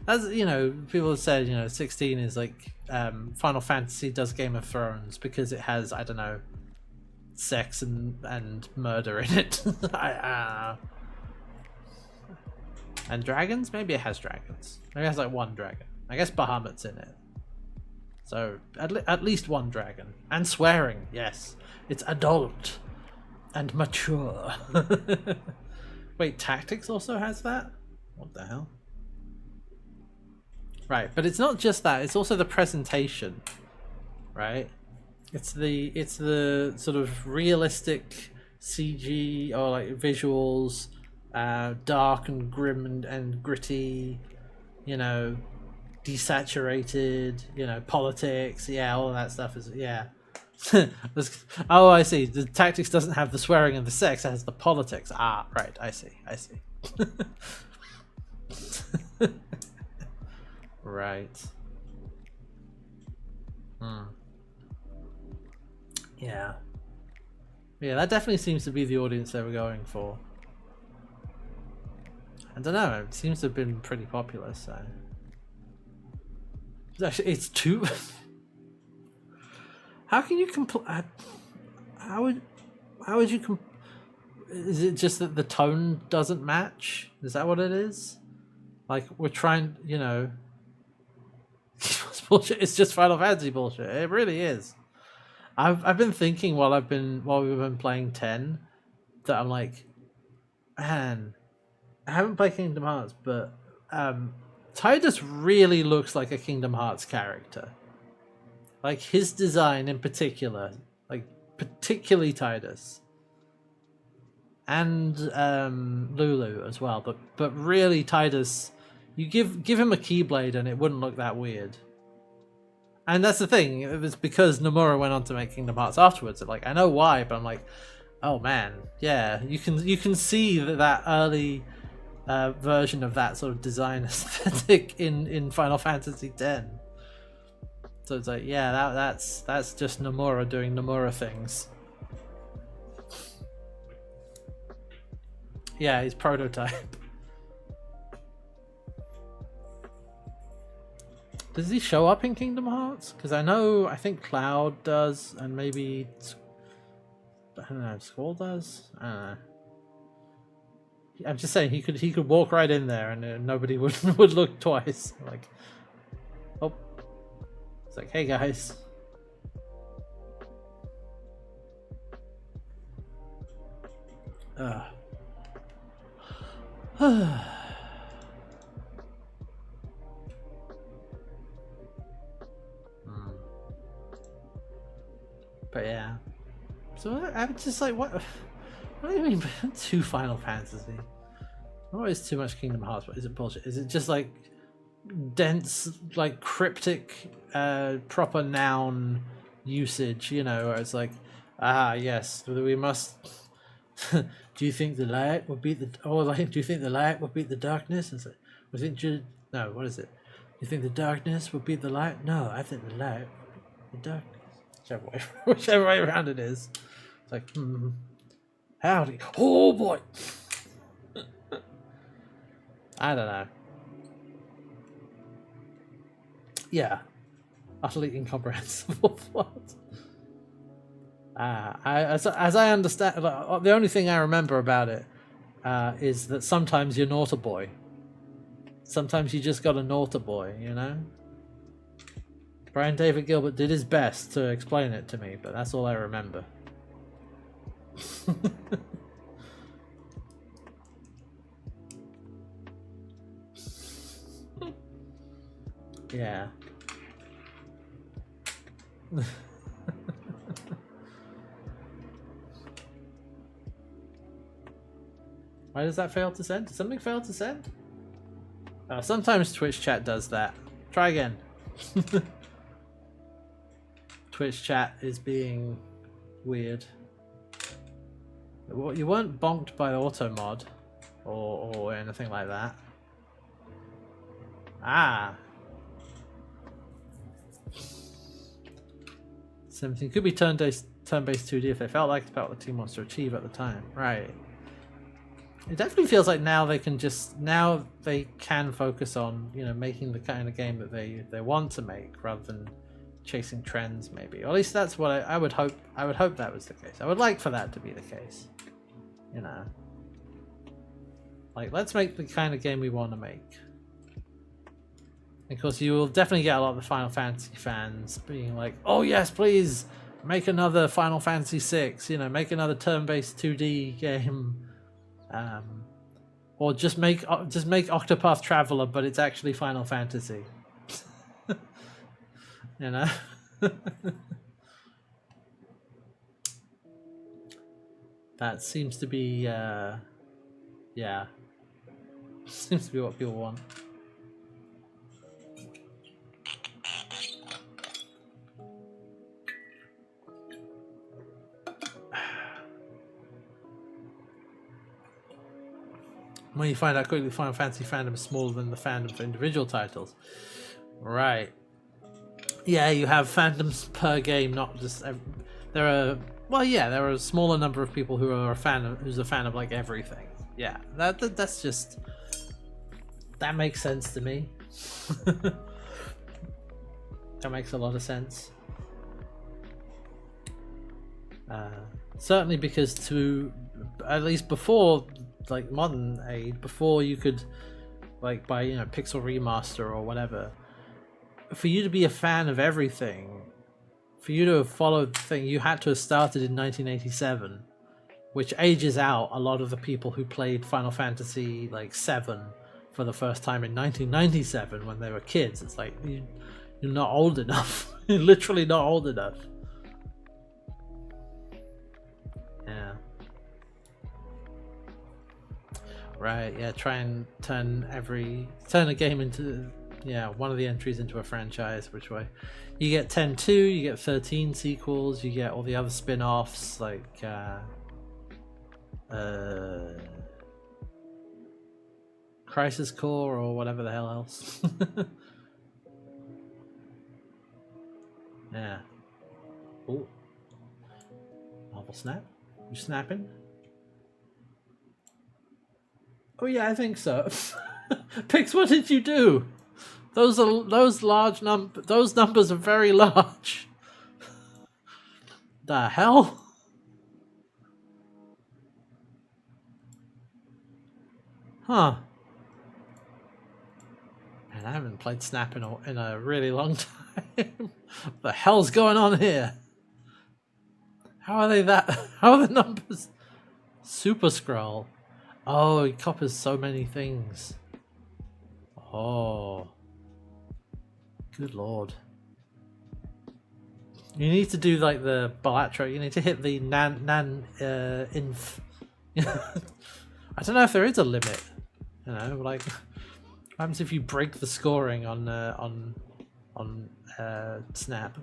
Speaker 1: As people have said, 16 is like Final Fantasy does Game of Thrones because it has, I don't know, sex and murder in it. And dragons? Maybe it has dragons. Maybe it has like one dragon. I guess Bahamut's in it. So at least one dragon. And swearing, yes. It's adult and mature. Wait, Tactics also has that? What the hell? Right, but it's not just that, it's also the presentation. Right? It's the sort of realistic CG or like visuals, dark and grim and gritty, desaturated, politics, yeah, all of that stuff is, yeah. Oh, I see. The Tactics doesn't have the swearing and the sex, it has the politics. Ah, right, I see. Right. Yeah. Yeah, that definitely seems to be the audience they were going for. I don't know, it seems to have been pretty popular, so... Actually, it's too... How can you How would you Is it just that the tone doesn't match? Is that what it is? Like, we're trying, It's bullshit. It's just Final Fantasy bullshit. It really is. I've been thinking while we've been playing 10 that I'm like, man, I haven't played Kingdom Hearts, but Tidus really looks like a Kingdom Hearts character. Like, his design in particular, like particularly Tidus. And Lulu as well, but really Tidus, you give him a Keyblade and it wouldn't look that weird. And that's the thing, it was because Nomura went on to make Kingdom Hearts afterwards. Like, I know why, but I'm like, oh man, yeah, you can see that early version of that sort of design aesthetic in Final Fantasy X. So it's like, yeah, that's just Nomura doing Nomura things. Yeah, his prototype. Does he show up in Kingdom Hearts? Because I think Cloud does, and maybe I don't know, Squall does. I don't know. I'm just saying he could walk right in there and nobody would look twice. Like, oh, it's like, hey guys. But yeah, so I'm just like, what do you mean too Final Fantasy? Not always too much Kingdom Hearts, but is it bullshit? Is it just like dense, like cryptic, proper noun usage, you know, where it's like, yes, we must. Do you think the light will beat the? Oh, like, do you think the light will beat the darkness? It's like, no, what is it? You think the darkness will beat the light? No, I think the light will beat the darkness. Whichever way around it is. It's like, howdy. Oh boy. I don't know. Yeah, utterly incomprehensible plot. As I understand, the only thing I remember about it is that sometimes you're not a boy. Sometimes you just got a naughty boy, you know? Brian David Gilbert did his best to explain it to me, but that's all I remember. Yeah. Why does that fail to send? Did something fail to send? Sometimes Twitch chat does that. Try again. Twitch chat is being weird. You weren't bonked by auto mod or anything like that. Something could be turn-based 2D if they felt like it's about what the team wants to achieve at the time. Right. It definitely feels like now they can focus on, you know, making the kind of game that they want to make rather than chasing trends, maybe. Or at least that's what I would hope. I would hope that was the case. I would like for that to be the case. You know, like, let's make the kind of game we want to make. Of course, you will definitely get a lot of the Final Fantasy fans being like, "Oh yes, please make another Final Fantasy VI. You know, make another turn-based 2D game." Or just make Octopath Traveler, but it's actually Final Fantasy. You know. That seems to be, yeah, seems to be what people want. When you find out quickly, Final Fantasy fandom is smaller than the fandom for individual titles. Right. Yeah, you have fandoms per game, not just... There are a smaller number of people who are who's a fan of like everything. Yeah, that's just... That makes sense to me. That makes a lot of sense. Certainly because at least before... like modern age, before you could like buy, you know, Pixel Remaster or whatever, for you to be a fan of everything, for you to have followed the thing, you had to have started in 1987, which ages out a lot of the people who played Final Fantasy like 7 for the first time in 1997 when they were kids. It's like, you're not old enough. You're literally not old enough. Right, yeah, try and turn a game into, yeah, one of the entries into a franchise, which way. You get 10-2, you get 13 sequels, you get all the other spin-offs, like, Crisis Core or whatever the hell else. Yeah. Oh. Marble snap? You snapping? Oh yeah, I think so. Pix, what did you do? Those numbers are very large. The hell? Huh. Man, I haven't played Snap in a really long time. What the hell's going on here? How are they that? How are the numbers? Super Scroll. Oh, he coppers so many things. Oh. Good lord. You need to do like the Balatro. You need to hit the inf. I don't know if there is a limit. You know, like, what happens if you break the scoring on Snap?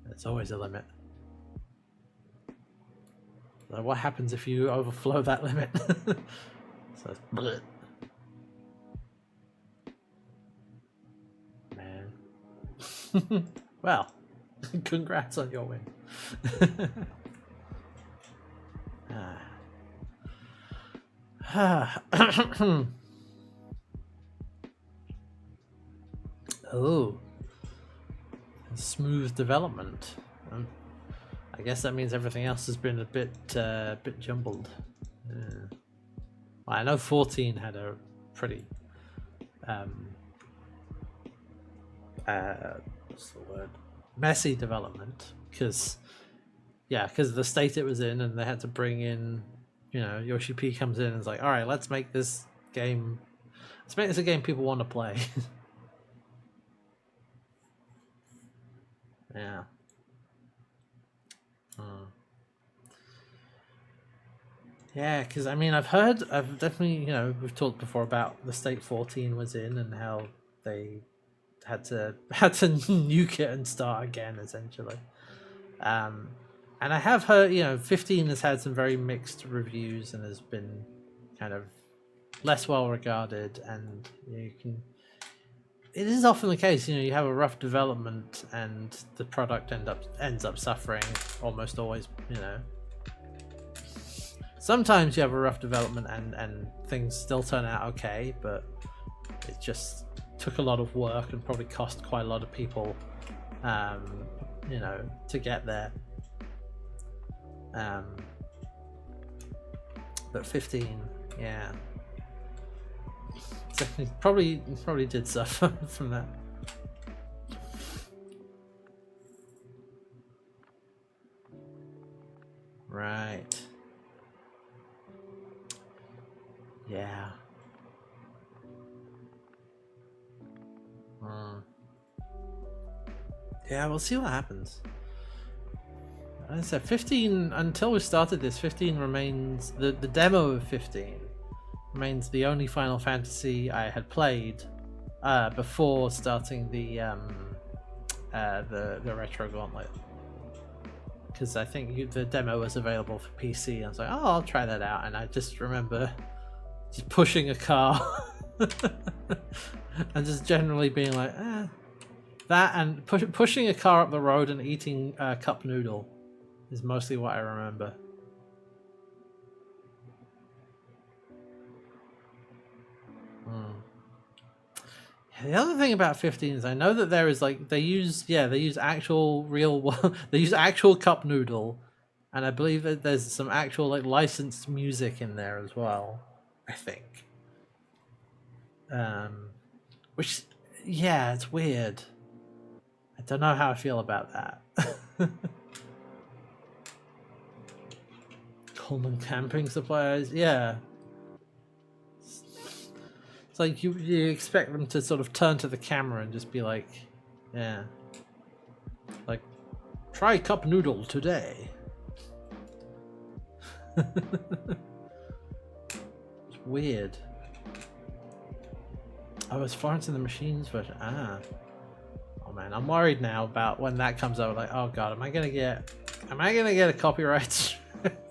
Speaker 1: There's always a limit. So what happens if you overflow that limit? So, bleh. Man. Well, congrats on your win. Oh, smooth development. I guess that means everything else has been a bit jumbled. Well, I know 14 had a pretty what's the word? Messy development, because of the state it was in, and they had to bring in, you know, Yoshi P comes in and is like, all right, let's make this a game people want to play. Yeah. Yeah, because I mean, I've definitely, you know, we've talked before about the state 14 was in and how they had to nuke it and start again, essentially. And I have heard, you know, 15 has had some very mixed reviews and has been kind of less well regarded, and it is often the case, you know, you have a rough development and the product ends up suffering almost always, you know. Sometimes you have a rough development and things still turn out okay, but it just took a lot of work and probably cost quite a lot of people, you know, to get there. But 15, yeah, probably did suffer from that. Right. Yeah. Yeah, we'll see what happens. As I said, 15, until we started this, 15 remains, the demo of 15 remains the only Final Fantasy I had played before starting the Retro Gauntlet. Because I think the demo was available for PC, and I was like, oh, I'll try that out. And I just remember just pushing a car and just generally being like, that, and pushing a car up the road and eating cup noodle is mostly what I remember. The other thing about 15 is I know that there is like they use actual they use actual cup noodle, and I believe that there's some actual like licensed music in there as well, I think. Which, yeah, it's weird. I don't know how I feel about that. Coleman camping supplies, yeah. It's like you expect them to sort of turn to the camera and just be like, yeah, like, Try cup noodle today. It's weird. Oh, it's Florence and the Machine's version. Ah. Oh man, I'm worried now about when that comes out. Like, oh god, am I gonna get a copyright?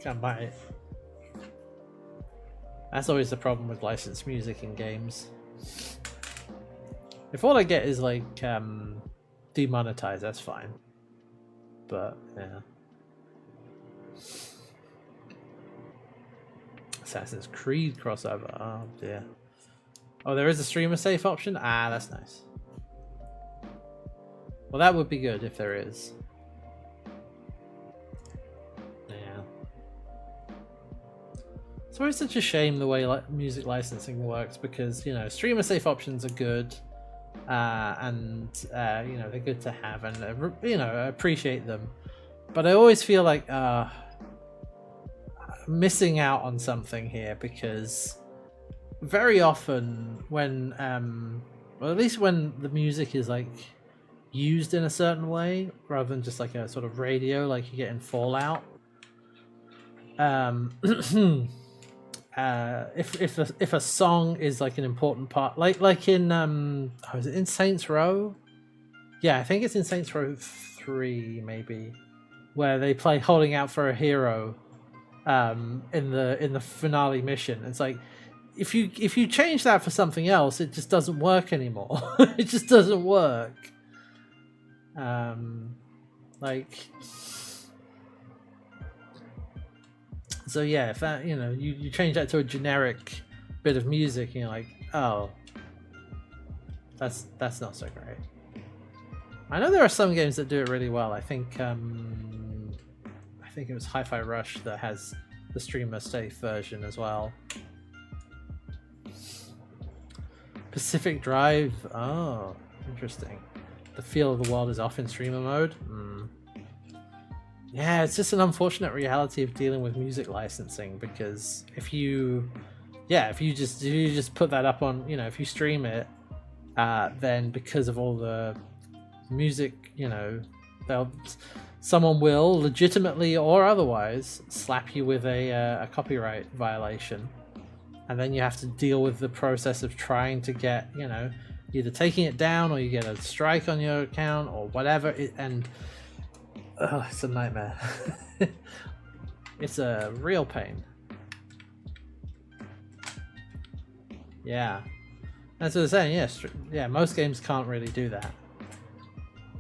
Speaker 1: Can't buy it. That's always the problem with licensed music in games. If all I get is like demonetized, that's fine. But yeah. Assassin's Creed crossover. Oh dear. Oh, there is a streamer safe option? Ah, that's nice. Well, that would be good if there is. Yeah. It's always such a shame the way music licensing works because, you know, streamer safe options are good. And you know, they're good to have and, you know, I appreciate them. But I always feel like missing out on something here because very often when well, at least when the music is like used in a certain way rather than just like a sort of radio like you get in Fallout, if a song is like an important part, like in oh, is it in Saints Row? Yeah, I think it's in Saints Row 3 maybe, where they play "Holding Out for a Hero" in the finale mission. It's like if you change that for something else, it just doesn't work anymore. It just doesn't work. Like, so yeah, if that, you know, you change that to a generic bit of music and you're like, oh, that's not so great. I know there are some games that do it really well. I think it was Hi-Fi Rush that has the streamer safe version as well. Pacific Drive, oh, interesting. The feel of the world is off in streamer mode. Yeah, it's just an unfortunate reality of dealing with music licensing because if you just put that up on, you know, if you stream it, then because of all the music, you know, someone will legitimately or otherwise slap you with a copyright violation, and then you have to deal with the process of trying to get, you know, either taking it down or you get a strike on your account or whatever, and it's a nightmare. It's a real pain. Yeah, that's what I'm saying. Yes, yeah, most games can't really do that,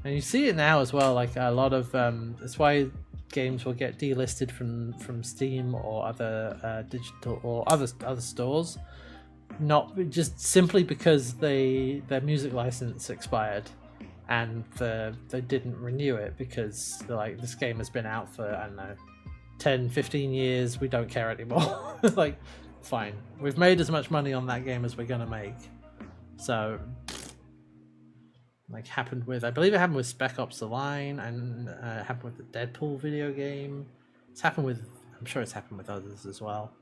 Speaker 1: and you see it now as well. Like a lot of that's why games will get delisted from Steam or other digital or other stores. Not just simply because their music license expired and they didn't renew it because they're like, this game has been out for, I don't know, 10-15 years, we don't care anymore. Like, fine, we've made as much money on that game as we're gonna make. So like happened with, I believe it happened with Spec Ops The Line, and happened with the Deadpool video game. It's happened with, I'm sure it's happened with others as well.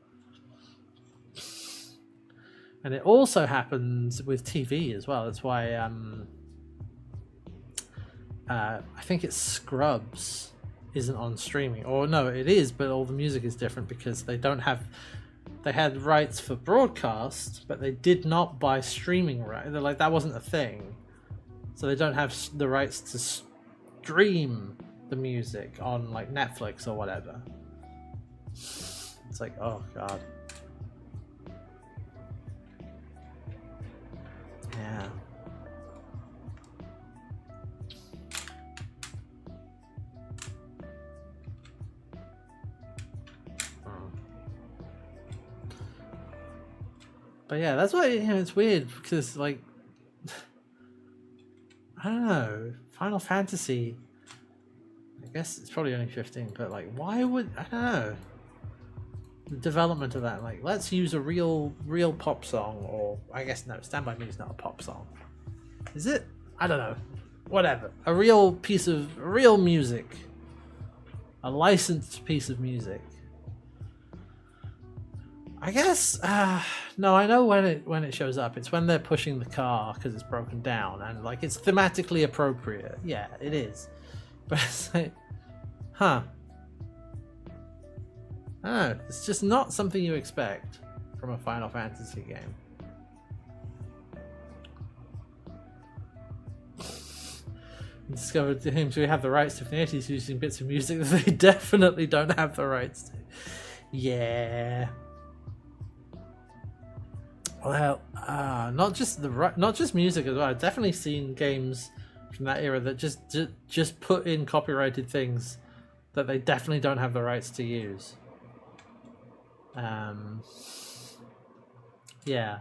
Speaker 1: And it also happens with TV as well. That's why I think it's Scrubs isn't on streaming. Or no, it is, but all the music is different because they don't have... They had rights for broadcast, but they did not buy streaming rights. They're like, that wasn't a thing. So they don't have the rights to stream the music on like Netflix or whatever. It's like, oh god. Yeah. But yeah, that's why, you know, it's weird because like I don't know, Final Fantasy, I guess it's probably only 15, but like why would, I don't know, the development of that, like let's use a real pop song, or I guess no, Stand By Me is not a pop song. Is it? I don't know. Whatever. A real piece of real music. A licensed piece of music. I guess no, I know when it shows up. It's when they're pushing the car because it's broken down and like it's thematically appropriate. Yeah, it is. But it's like, Huh. I don't know, it's just not something you expect from a Final Fantasy game. Discovered him to have the rights to the 80s using bits of music that they definitely don't have the rights to. Yeah. Well, not just music as well. I've definitely seen games from that era that just put in copyrighted things that they definitely don't have the rights to use. Yeah.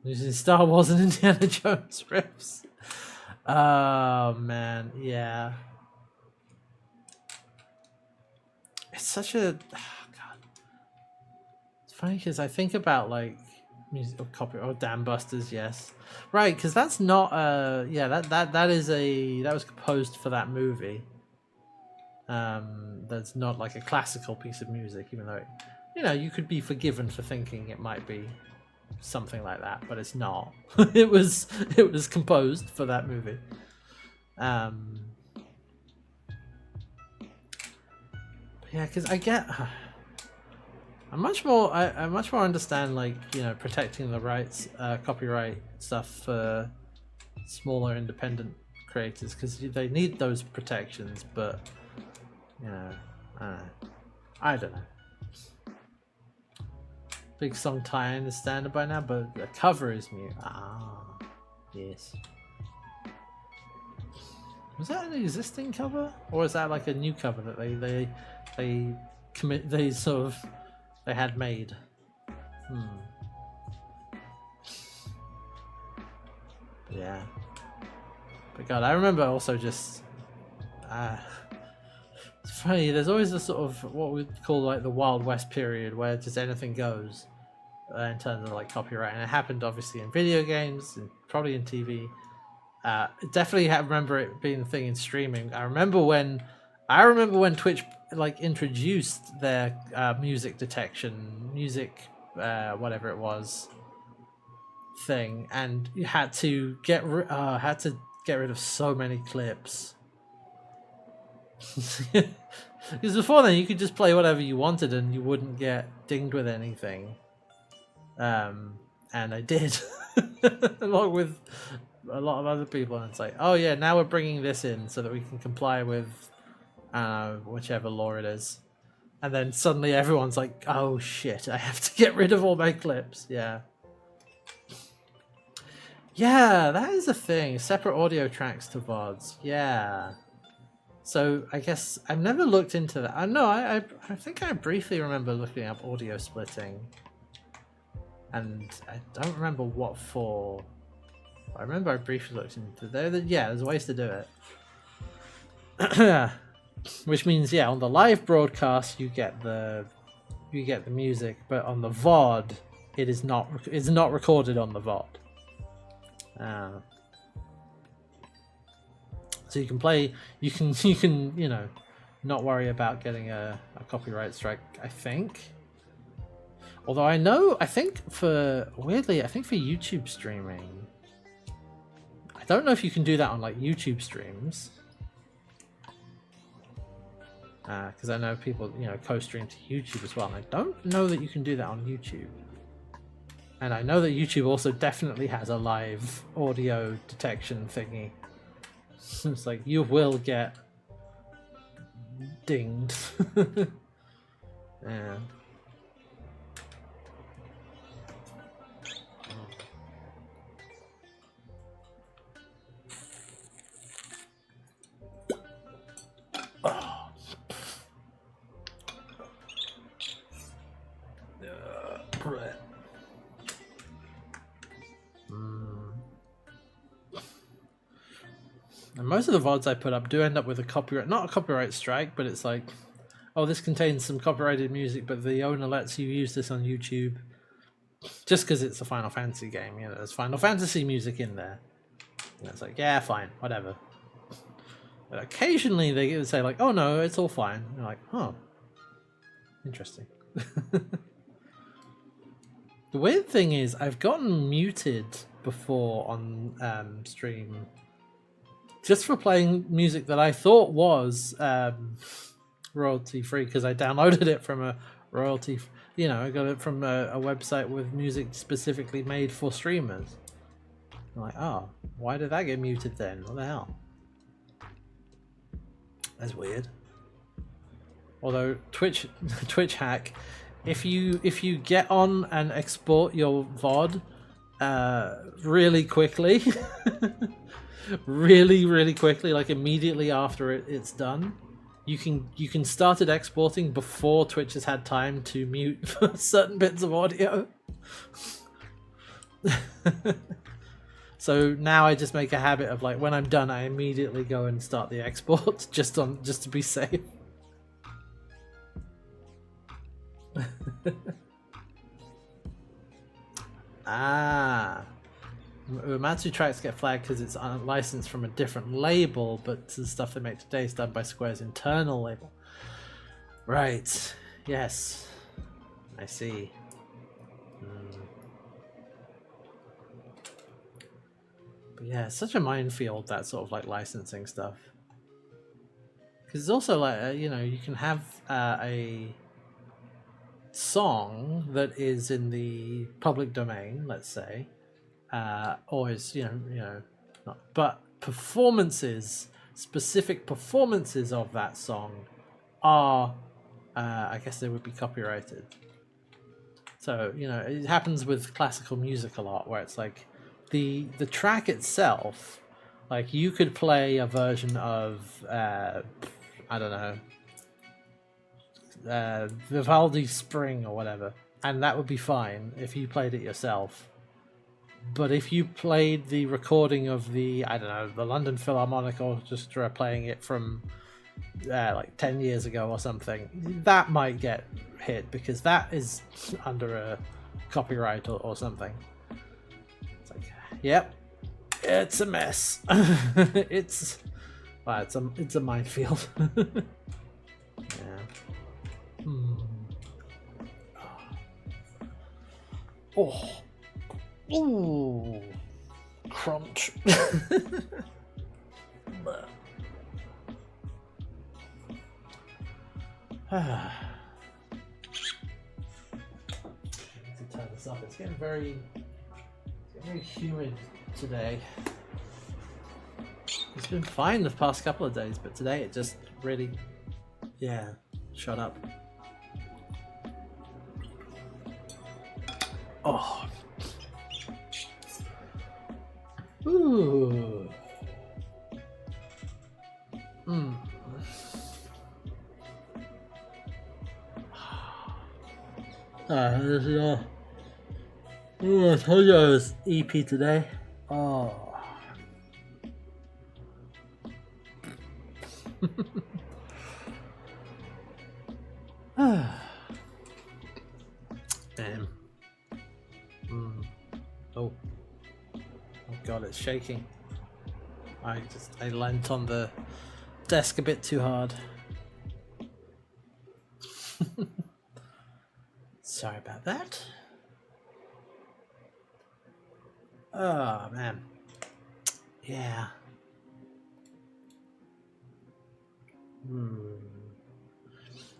Speaker 1: Using Star Wars and Indiana Jones riffs. Oh man, yeah. It's such a God. It's funny because I think about like music or copy or Dam Busters, yes, right? Because that's not yeah that was composed for that movie. That's not like a classical piece of music, even though you could be forgiven for thinking it might be something like that, but it's not. it was composed for that movie. Yeah, because I I much more understand like protecting the rights, copyright stuff for smaller independent creators because they need those protections, but I don't know. Big song tie, I understand it by now, but the cover is new. Ah, yes. Was that an existing cover, or is that like a new cover that they had made? Yeah. But God, I remember also just it's funny. There's always a sort of what we call like the Wild West period where just anything goes in terms of like copyright, and it happened obviously in video games and probably in TV. Definitely remember it being a thing in streaming. I remember when Twitch like introduced their music detection, whatever it was, thing, and you had to get rid of so many clips. Because before then you could just play whatever you wanted and you wouldn't get dinged with anything. And I did, along with a lot of other people, and it's like, oh yeah, now we're bringing this in so that we can comply with whichever law it is, and then suddenly everyone's like, oh shit, I have to get rid of all my clips. Yeah, that is a thing. Separate audio tracks to VODs. Yeah. So I guess I've never looked into that. I think I briefly remember looking up audio splitting, and I don't remember what for. I remember I briefly looked into there's ways to do it. Which means on the live broadcast you get the music, but on the VOD it's not recorded on the VOD. So you can not worry about getting a copyright strike, I think. Although I think for YouTube streaming, I don't know if you can do that on like YouTube streams. Because I know people co-stream to YouTube as well, and I don't know that you can do that on YouTube. And I know that YouTube also definitely has a live audio detection thingy. It's like you will get dinged. Yeah. And most of the VODs I put up do end up with not a copyright strike, but it's like, oh, this contains some copyrighted music, but the owner lets you use this on YouTube. Just because it's a Final Fantasy game, there's Final Fantasy music in there. And it's like, yeah, fine, whatever. But occasionally they say like, oh no, it's all fine. And you're like, oh, interesting. The weird thing is, I've gotten muted before on stream just for playing music that I thought was royalty free, because I downloaded it from a royalty, I got it from a website with music specifically made for streamers. I'm like, oh, why did that get muted then? What the hell? That's weird. Although Twitch hack, if you get on and export your VOD really quickly, really quickly, like immediately after it's done, you can start it exporting before Twitch has had time to mute certain bits of audio. So now I just make a habit of, like, when I'm done, I immediately go and start the export just to be safe. Uematsu tracks get flagged because it's licensed from a different label, but the stuff they make today is done by Square's internal label. Right. Yes. I see. But yeah, it's such a minefield, that sort of like licensing stuff. Because it's also like, you can have a song that is in the public domain, let's say, or is not, but specific performances of that song are, I guess they would be copyrighted. So it happens with classical music a lot, where it's like the track itself, like you could play a version of I don't know, Vivaldi's Spring or whatever, and that would be fine if you played it yourself. But if you played the recording of the London Philharmonic Orchestra playing it from like 10 years ago or something, that might get hit because that is under a copyright or something. It's like, yep, it's a mess. It's a minefield. Yeah. Oh. Ooh. Crunch. To turn this up. It's getting very humid today. It's been fine the past couple of days, but today it just really, shut up. Oh. Ooh. This is I told you I was EP today. Oh. Damn. Oh god, it's shaking. I leant on the desk a bit too hard. Sorry about that. Oh man. Yeah.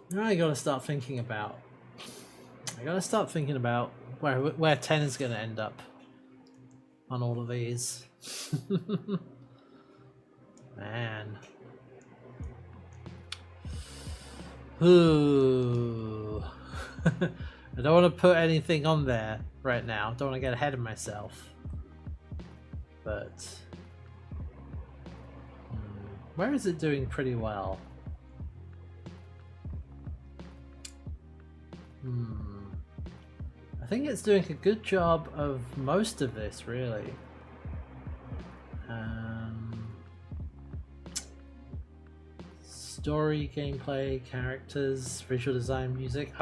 Speaker 1: Now I gotta start thinking about where 10 is gonna end up on all of these. Man. Ooh. I don't want to put anything on there right now. Don't want to get ahead of myself. But where is it doing pretty well? I think it's doing a good job of most of this, really. Story, gameplay, characters, visual design, music.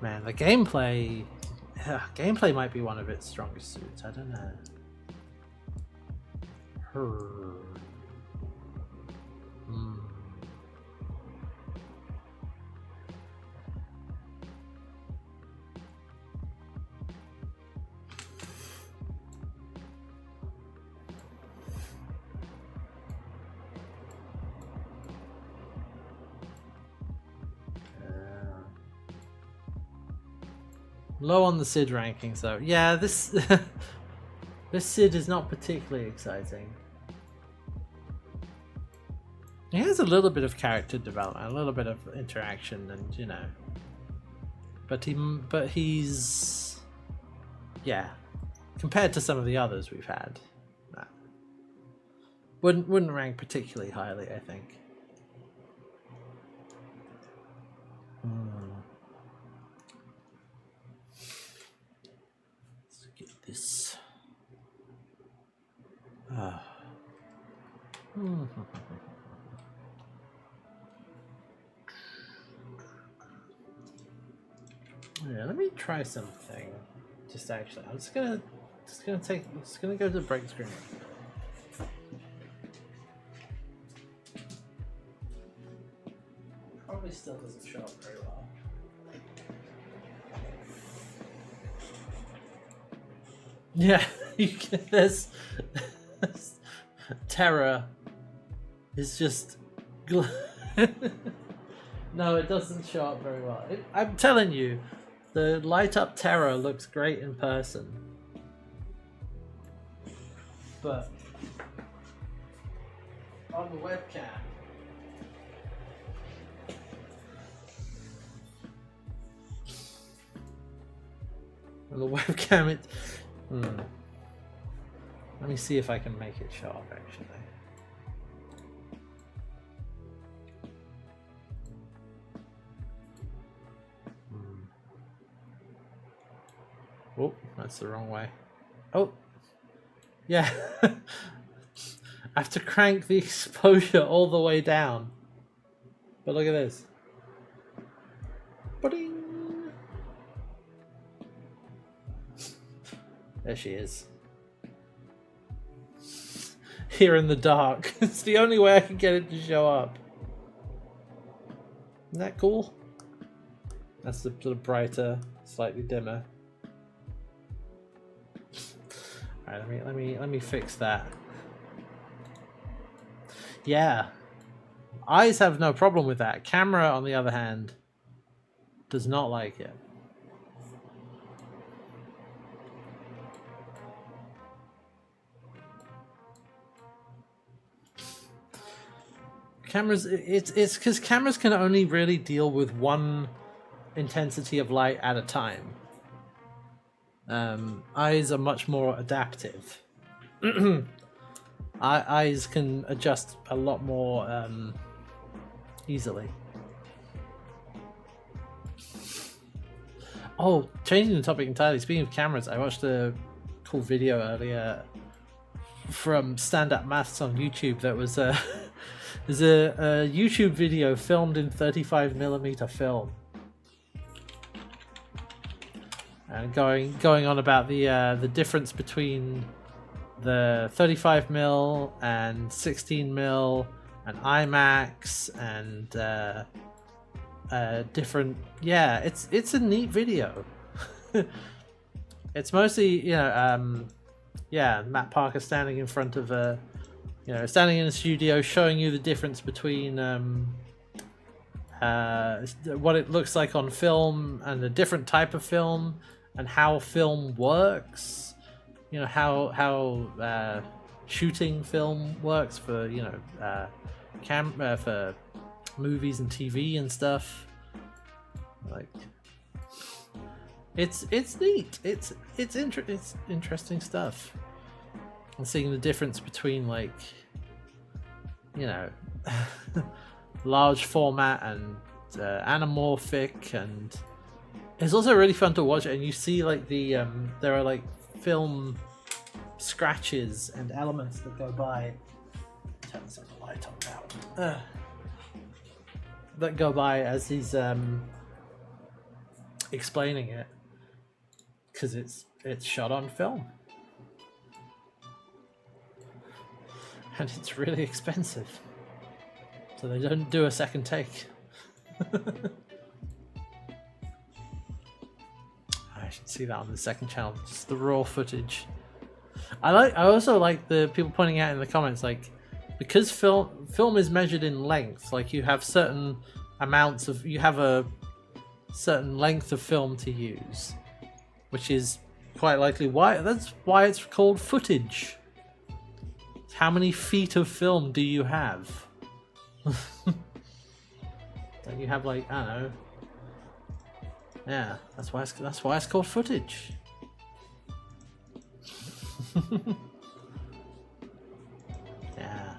Speaker 1: Man, the gameplay might be one of its strongest suits. I don't know. Low on the Sid rankings though. Yeah, this this Sid is not particularly exciting. He has a little bit of character development, a little bit of interaction, and you know. But he's yeah, compared to some of the others we've had, nah. Wouldn't rank particularly highly, I think. Let's get this. Yeah, let me try something. Just actually, I'm just gonna go to the break screen. Probably still doesn't show up very well. Yeah, you can, there's terror. It's just no, it doesn't show up very well. I'm telling you, the light up terror looks great in person, but on the webcam, it. Let me see if I can make it show up actually. Oh, that's the wrong way. Oh, yeah. I have to crank the exposure all the way down. But look at this. Ba-ding. There she is. Here in the dark. It's the only way I can get it to show up. Isn't that cool? That's the sort of brighter, slightly dimmer. Alright, let me fix that. Yeah. Eyes have no problem with that. Camera, on the other hand, does not like it. Cameras, it's because cameras can only really deal with one intensity of light at a time. Eyes are much more adaptive. Eyes can adjust a lot more easily. Oh, changing the topic entirely. Speaking of cameras, I watched a cool video earlier from Stand Up Maths on YouTube. That was there's a YouTube video filmed in 35mm film. And going on about the difference between the 35mm and 16mm and IMAX and different. Yeah, it's a neat video. It's mostly Matt Parker standing in front of standing in a studio showing you the difference between what it looks like on film and a different type of film. And how film works, how shooting film works for for movies and TV and stuff. Like, it's neat. It's interesting stuff. And seeing the difference between large format and anamorphic and. It's also really fun to watch, and you see there are film scratches and elements that go by. Turn this light on now. That go by as he's explaining it, because it's shot on film, and it's really expensive, so they don't do a second take. I should see that on the second channel, just the raw footage. I also like the people pointing out in the comments, because film is measured in length, you have certain amounts of, you have a certain length of film to use, which is quite likely that's why it's called footage. How many feet of film do you have? Don't you have, like, I don't know? Yeah, that's why it's called footage. Yeah.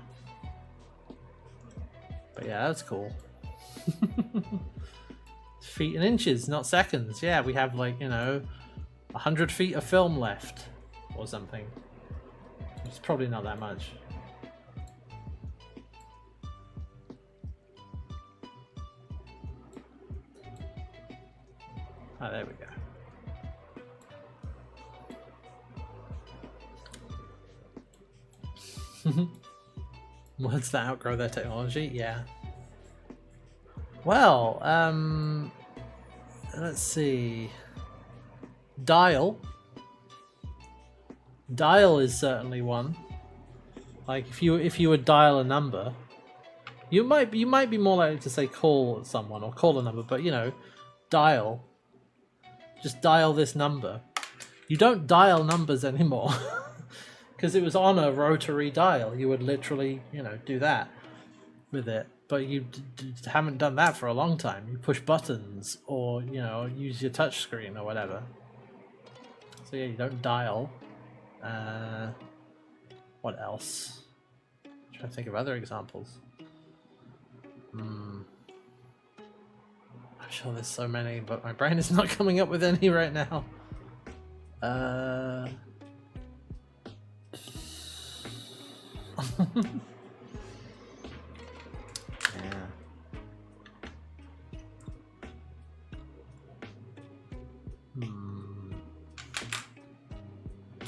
Speaker 1: But yeah, that's cool. Feet and inches, not seconds. Yeah, we have, like, 100 feet of film left or something. It's probably not that much. Oh, there we go. Words that outgrow their technology? Yeah. Well, let's see. Dial. Dial is certainly one. Like, if you would dial a number, you might be more likely to say call someone or call a number, but dial. Just dial this number. You don't dial numbers anymore because it was on a rotary dial. You would literally, do that with it. But you haven't done that for a long time. You push buttons or, use your touch screen or whatever. So yeah, you don't dial. What else? I'm trying to think of other examples. I'm sure there's so many, but my brain is not coming up with any right now. Yeah.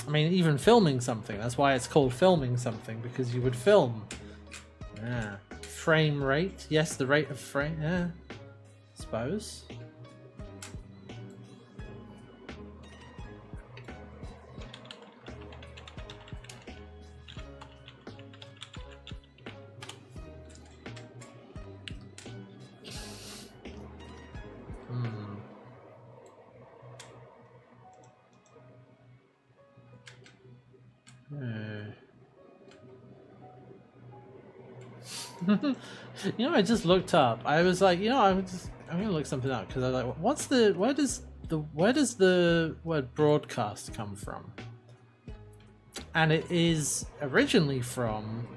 Speaker 1: I mean, even filming something. That's why it's called filming something, because you would film. Yeah. Frame rate. Yes, the rate of frame. Yeah. Suppose. I just looked up. I was like, I'm gonna look something up because I was like, where does the word broadcast come from? And it is originally from,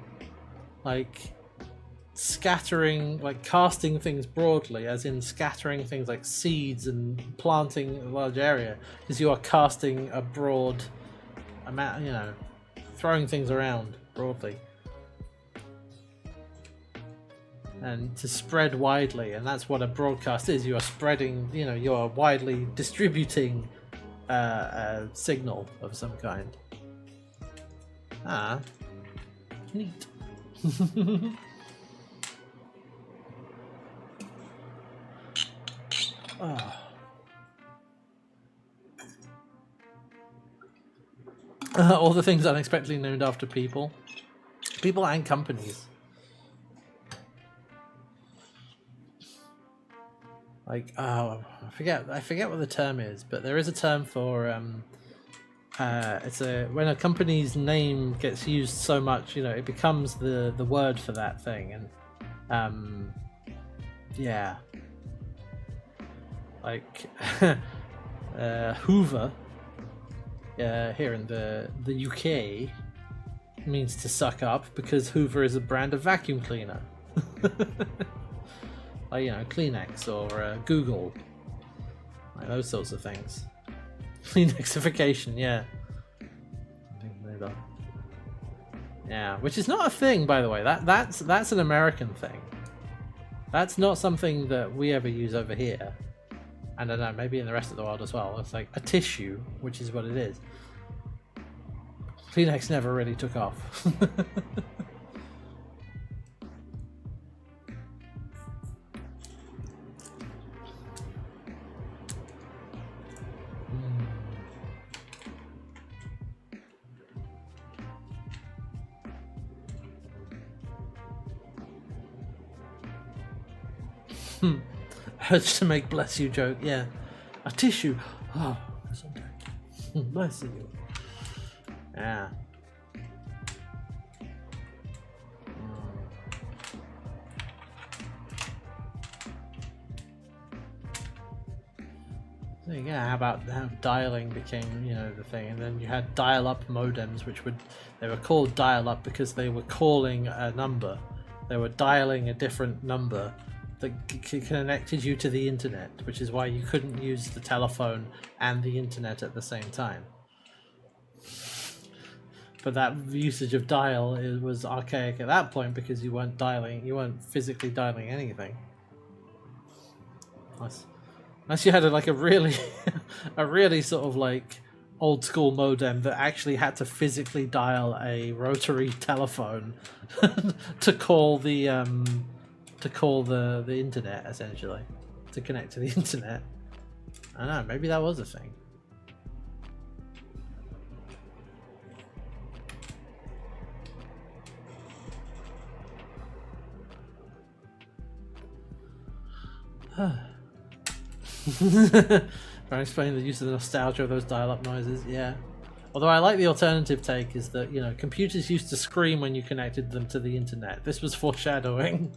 Speaker 1: like, scattering, like casting things broadly, as in scattering things like seeds and planting a large area, because you are casting a broad amount, throwing things around broadly. And to spread widely, and that's what a broadcast is. You are spreading, you are widely distributing a signal of some kind. Ah, neat. All the things unexpectedly named after people and companies. Like, I forget what the term is, but there is a term for it's when a company's name gets used so much, it becomes the word for that thing, and yeah, like Hoover here in the UK means to suck up, because Hoover is a brand of vacuum cleaner. Like, Kleenex or Google, like those sorts of things. Kleenexification, yeah. Yeah, which is not a thing, by the way. That's an American thing. That's not something that we ever use over here. I don't know, maybe in the rest of the world as well. It's like a tissue, which is what it is. Kleenex never really took off. Urge to make bless you joke, yeah. A tissue. Oh, something. Bless you. Yeah. So yeah, how about how dialing became, you know, the thing, and then you had dial-up modems, which they were called dial-up because they were calling a number. They were dialing a different number that connected you to the internet, which is why you couldn't use the telephone and the internet at the same time. But that usage of dial was archaic at that point because you weren't physically dialing anything. Unless you had a really, a really sort of like old school modem that actually had to physically dial a rotary telephone to call the internet, essentially, to connect to the internet. I don't know, maybe that was a thing. Trying to explain the use of the nostalgia of those dial-up noises, yeah. Although I like the alternative take is that, you know, computers used to scream when you connected them to the internet. This was foreshadowing.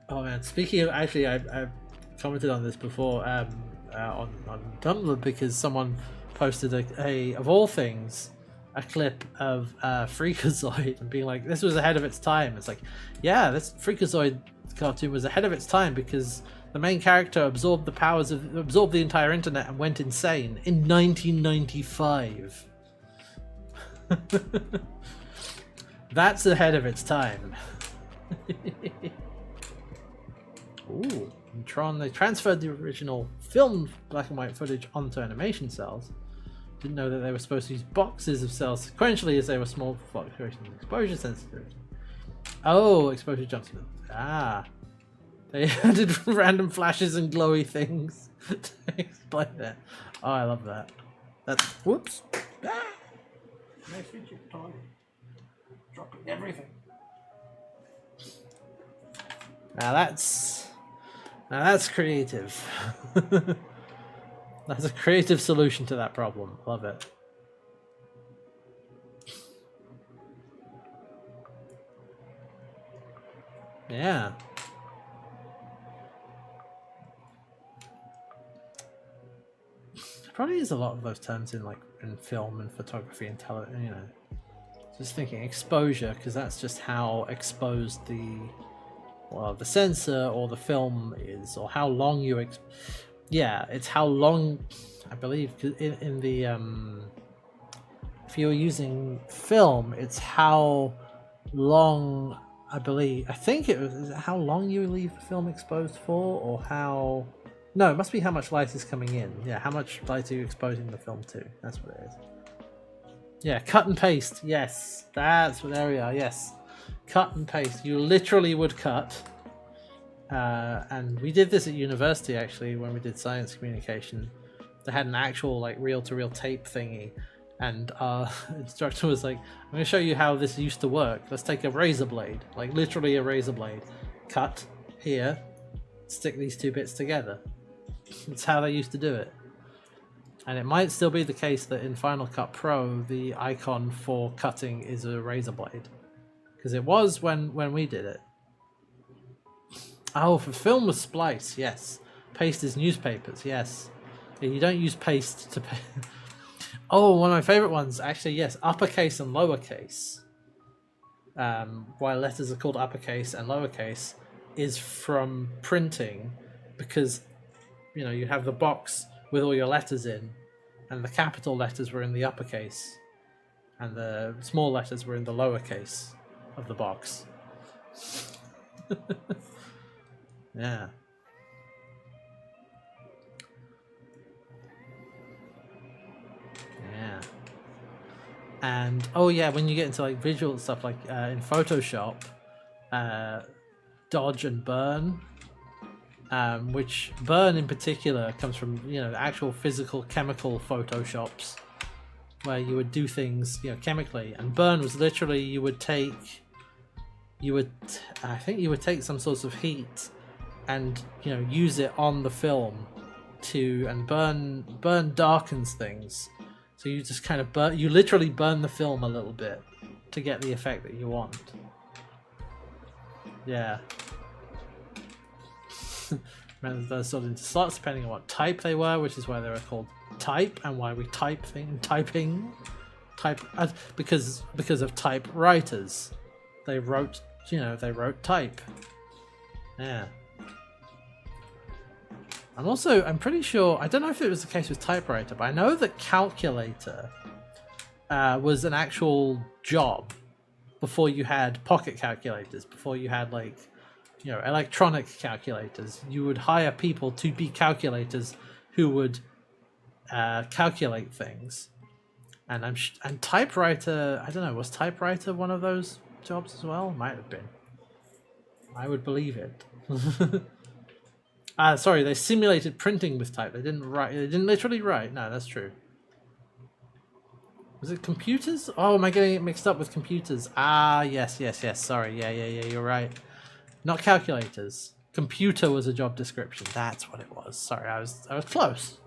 Speaker 1: Oh man, speaking of, actually I've commented on this before on Tumblr because someone posted a of all things a clip of Freakazoid and being like, this was ahead of its time. It's like, yeah, this Freakazoid cartoon was ahead of its time because the main character absorbed the entire internet and went insane in 1995. That's ahead of its time. Ooh, in Tron, they transferred the original film black and white footage onto animation cells. Didn't know that they were supposed to use boxes of cells sequentially as they were small fluctuations in exposure sensitivity. Oh, exposure jumps. Ah. They added random flashes and glowy things to explain that. Oh, I love that. That's... Whoops. Ah! My fidget toy. Dropping everything. Now that's creative. That's a creative solution to that problem. Love it. Yeah. Probably use a lot of those terms in film and photography and television, you know. Just thinking exposure, because that's just how exposed the sensor or the film is, or how long you yeah, it's how long, I believe, in the if you're using film, it's how long, I think it was how long you leave the film exposed for, or how, no, it must be how much light is coming in. Yeah, how much light are you exposing the film to? That's what it is. Yeah, cut and paste. Yes, that's what, there we are. Yes, cut and paste. You literally would cut. And we did this at university actually when we did science communication. They had an actual reel-to-reel tape thingy, and our instructor was like, I'm going to show you how this used to work. Let's take a razor blade, literally a razor blade, cut here, stick these two bits together. That's how they used to do it. And it might still be the case that in Final Cut Pro the icon for cutting is a razor blade, because it was when we did it. Oh, for film was splice, yes. Paste is newspapers, yes. Yeah, you don't use paste to... Oh, one of my favourite ones, actually, yes. Uppercase and lowercase. Why letters are called uppercase and lowercase is from printing, because, you know, you have the box with all your letters in, and the capital letters were in the uppercase, and the small letters were in the lowercase of the box. Yeah. Yeah. And oh yeah, when you get into visual stuff in Photoshop, dodge and burn, which burn in particular comes from, you know, actual physical chemical photoshops where you would do things, you know, chemically, and burn was literally you would take I think you would take some sorts of heat and use it on the film and darkens things. So you just kind of you literally burn the film a little bit to get the effect that you want. Yeah. Those sort into slots depending on what type they were, which is why they were called type, and why we typing because of typewriters. They wrote type. Yeah. I'm pretty sure, I don't know if it was the case with typewriter, but I know that calculator was an actual job before you had pocket calculators, before you had electronic calculators. You would hire people to be calculators who would calculate things. And typewriter, I don't know, was typewriter one of those jobs as well? Might have been. I would believe it. Sorry, they simulated printing with type. They didn't write. They didn't literally write. No, that's true. Was it computers? Oh, am I getting it mixed up with computers? Yes. Sorry, yeah. You're right. Not calculators. Computer was a job description. That's what it was. Sorry, I was close.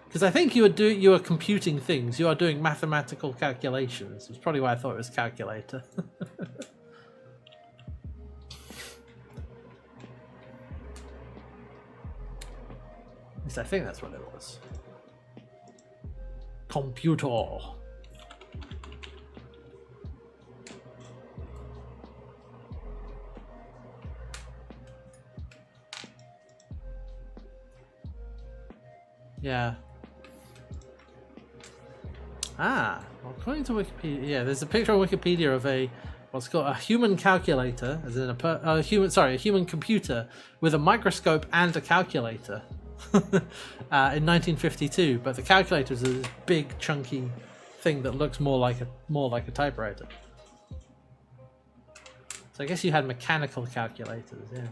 Speaker 1: Because I think you were computing things. You are doing mathematical calculations. That's probably why I thought it was calculator. At least I think that's what it was. Computer. Yeah. According to Wikipedia, yeah, there's a picture on Wikipedia of what's called a human calculator, as in a human computer with a microscope and a calculator. In 1952, but the calculator is this big chunky thing that looks more like a typewriter. So I guess you had mechanical calculators, yeah.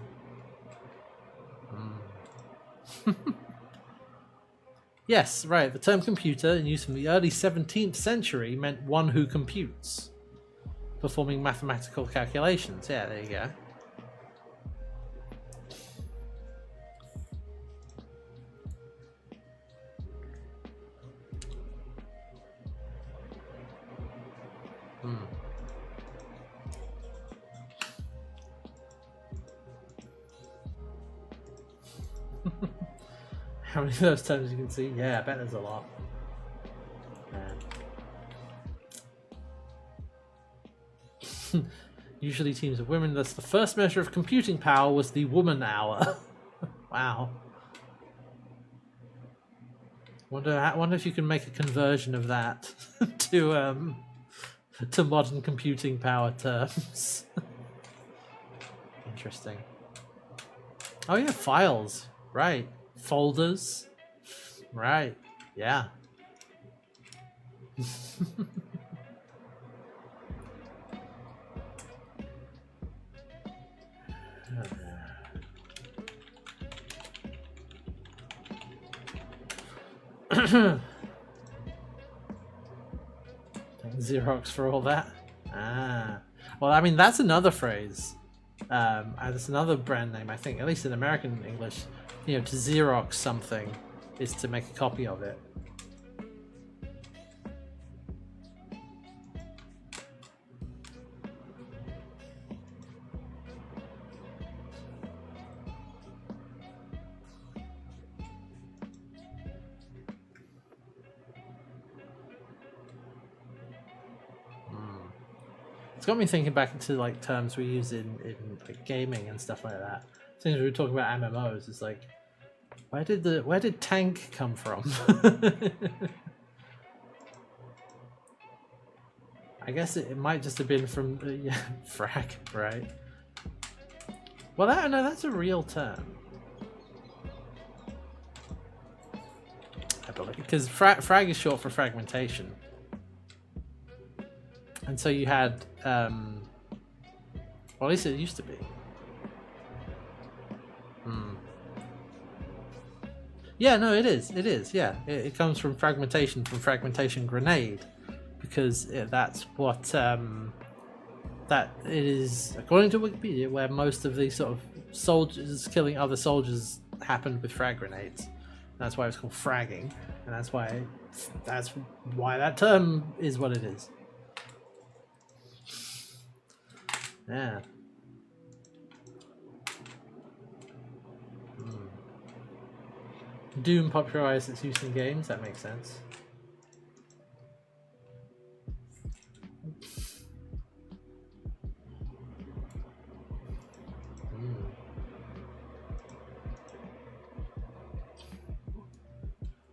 Speaker 1: Yes, right. The term computer, in use from the early 17th century, meant one who computes, performing mathematical calculations. Yeah, there you go. How many of those terms you can see? Yeah, I bet there's a lot. Usually teams of women. Thus, the first measure of computing power was the woman hour. Wow. Wonder if you can make a conversion of that to modern computing power terms. Interesting. Oh yeah, files. Right. Folders. Right. Yeah. Xerox for all that. Well, I mean, that's another phrase. That's another brand name, I think, at least in American English. To Xerox something is to make a copy of it. It's got me thinking back into terms we use in gaming and stuff like that. Since we were talking about MMOs, it's like, where did tank come from? I guess it might just have been from frag, right? Well, that's a real term. I believe, because frag is short for fragmentation, and so you had, well, at least it used to be. Yeah, no, it is. Yeah, it comes from fragmentation grenade, because that's what that it is, according to Wikipedia, where most of these sort of soldiers killing other soldiers happened with frag grenades. That's why it's called fragging, and that's why that term is what it is. Yeah. Doom popularized its use in games. That makes sense.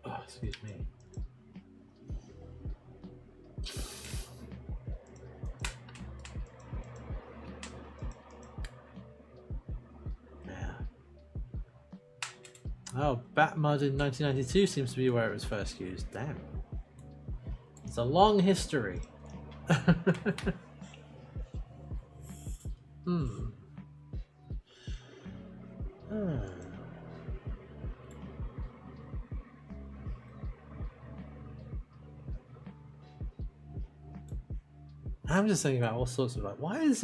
Speaker 1: Oh, excuse me. Oh, Batmud in 1992 seems to be where it was first used. Damn. It's a long history. I'm just thinking about all sorts of like, why is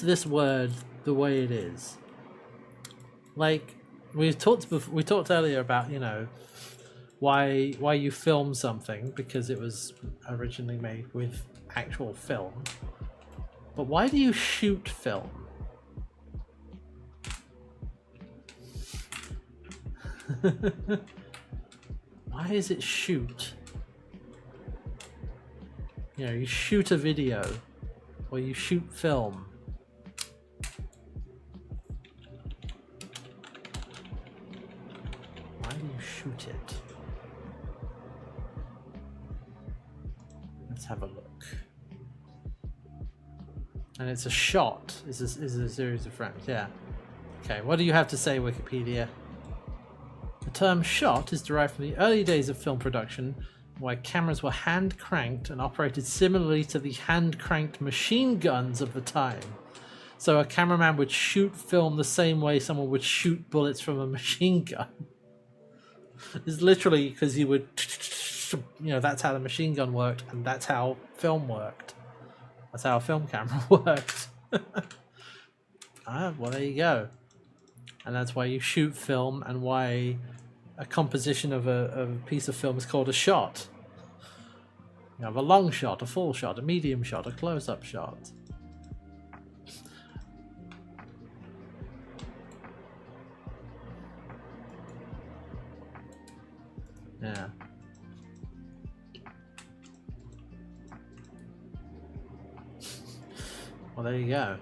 Speaker 1: this word the way it is? Like, we talked earlier about, you know, why you film something, because it was originally made with actual film. But why do you shoot film? Why is it shoot? You know, you shoot a video or you shoot film. Shoot it. Let's have a look. And it's a shot. Is a series of frames. Yeah. Okay. What do you have to say, Wikipedia? The term "shot" is derived from the early days of film production, where cameras were hand cranked and operated similarly to the hand cranked machine guns of the time. So a cameraman would shoot film the same way someone would shoot bullets from a machine gun. It's literally because you would, you know, that's how the machine gun worked, and that's how film worked. That's how a film camera worked. Well, there you go. And that's why you shoot film, and why a composition of a piece of film is called a shot. You have a long shot, a full shot, a medium shot, a close-up shot. Yeah. Well, there you go.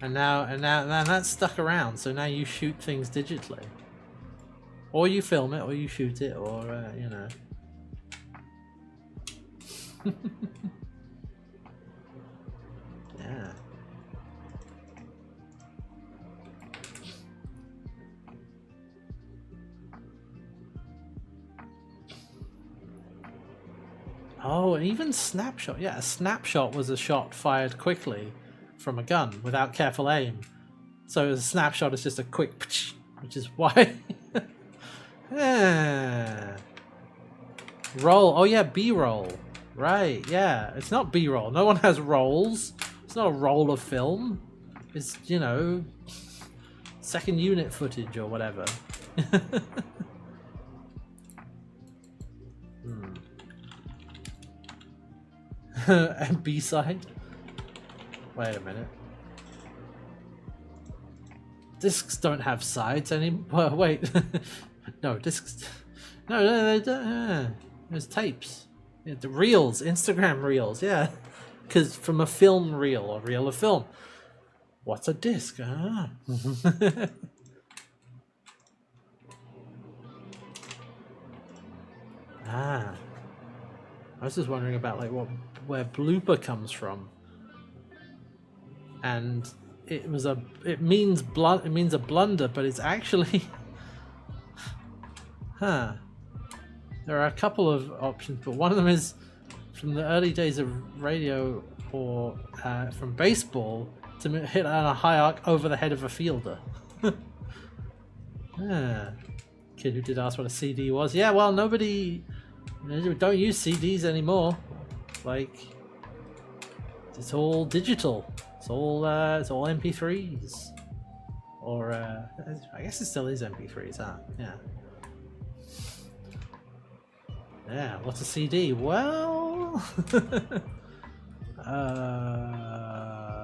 Speaker 1: and now that's stuck around. So now you shoot things digitally, or you film it, or you shoot it, or you know. Yeah. Oh, and even snapshot. Yeah, a snapshot was a shot fired quickly from a gun without careful aim. So a snapshot is just a quick, which is why. Yeah. Roll. Oh yeah, B-roll. Right. Yeah, it's not B-roll. No one has rolls. It's not a roll of film. It's, you know, second unit footage or whatever. And B-side? Wait a minute. Discs don't have sides anymore. Wait. No, discs. No, they don't. There's tapes. Yeah, the reels, Instagram reels, yeah. Because from a film reel, or reel of film. What's a disc? Ah. Ah. I was just wondering about like where blooper comes from. And it means a blunder, but it's actually huh. There are a couple of options, but one of them is from the early days of radio, or from baseball, to hit on a high arc over the head of a fielder. Yeah. kid who did ask what a CD was. Yeah, well, nobody don't use CDs anymore. Like, it's all digital. It's all MP3s. Or I guess it still is MP3s, huh? Yeah. Yeah, what's a CD? Well, oh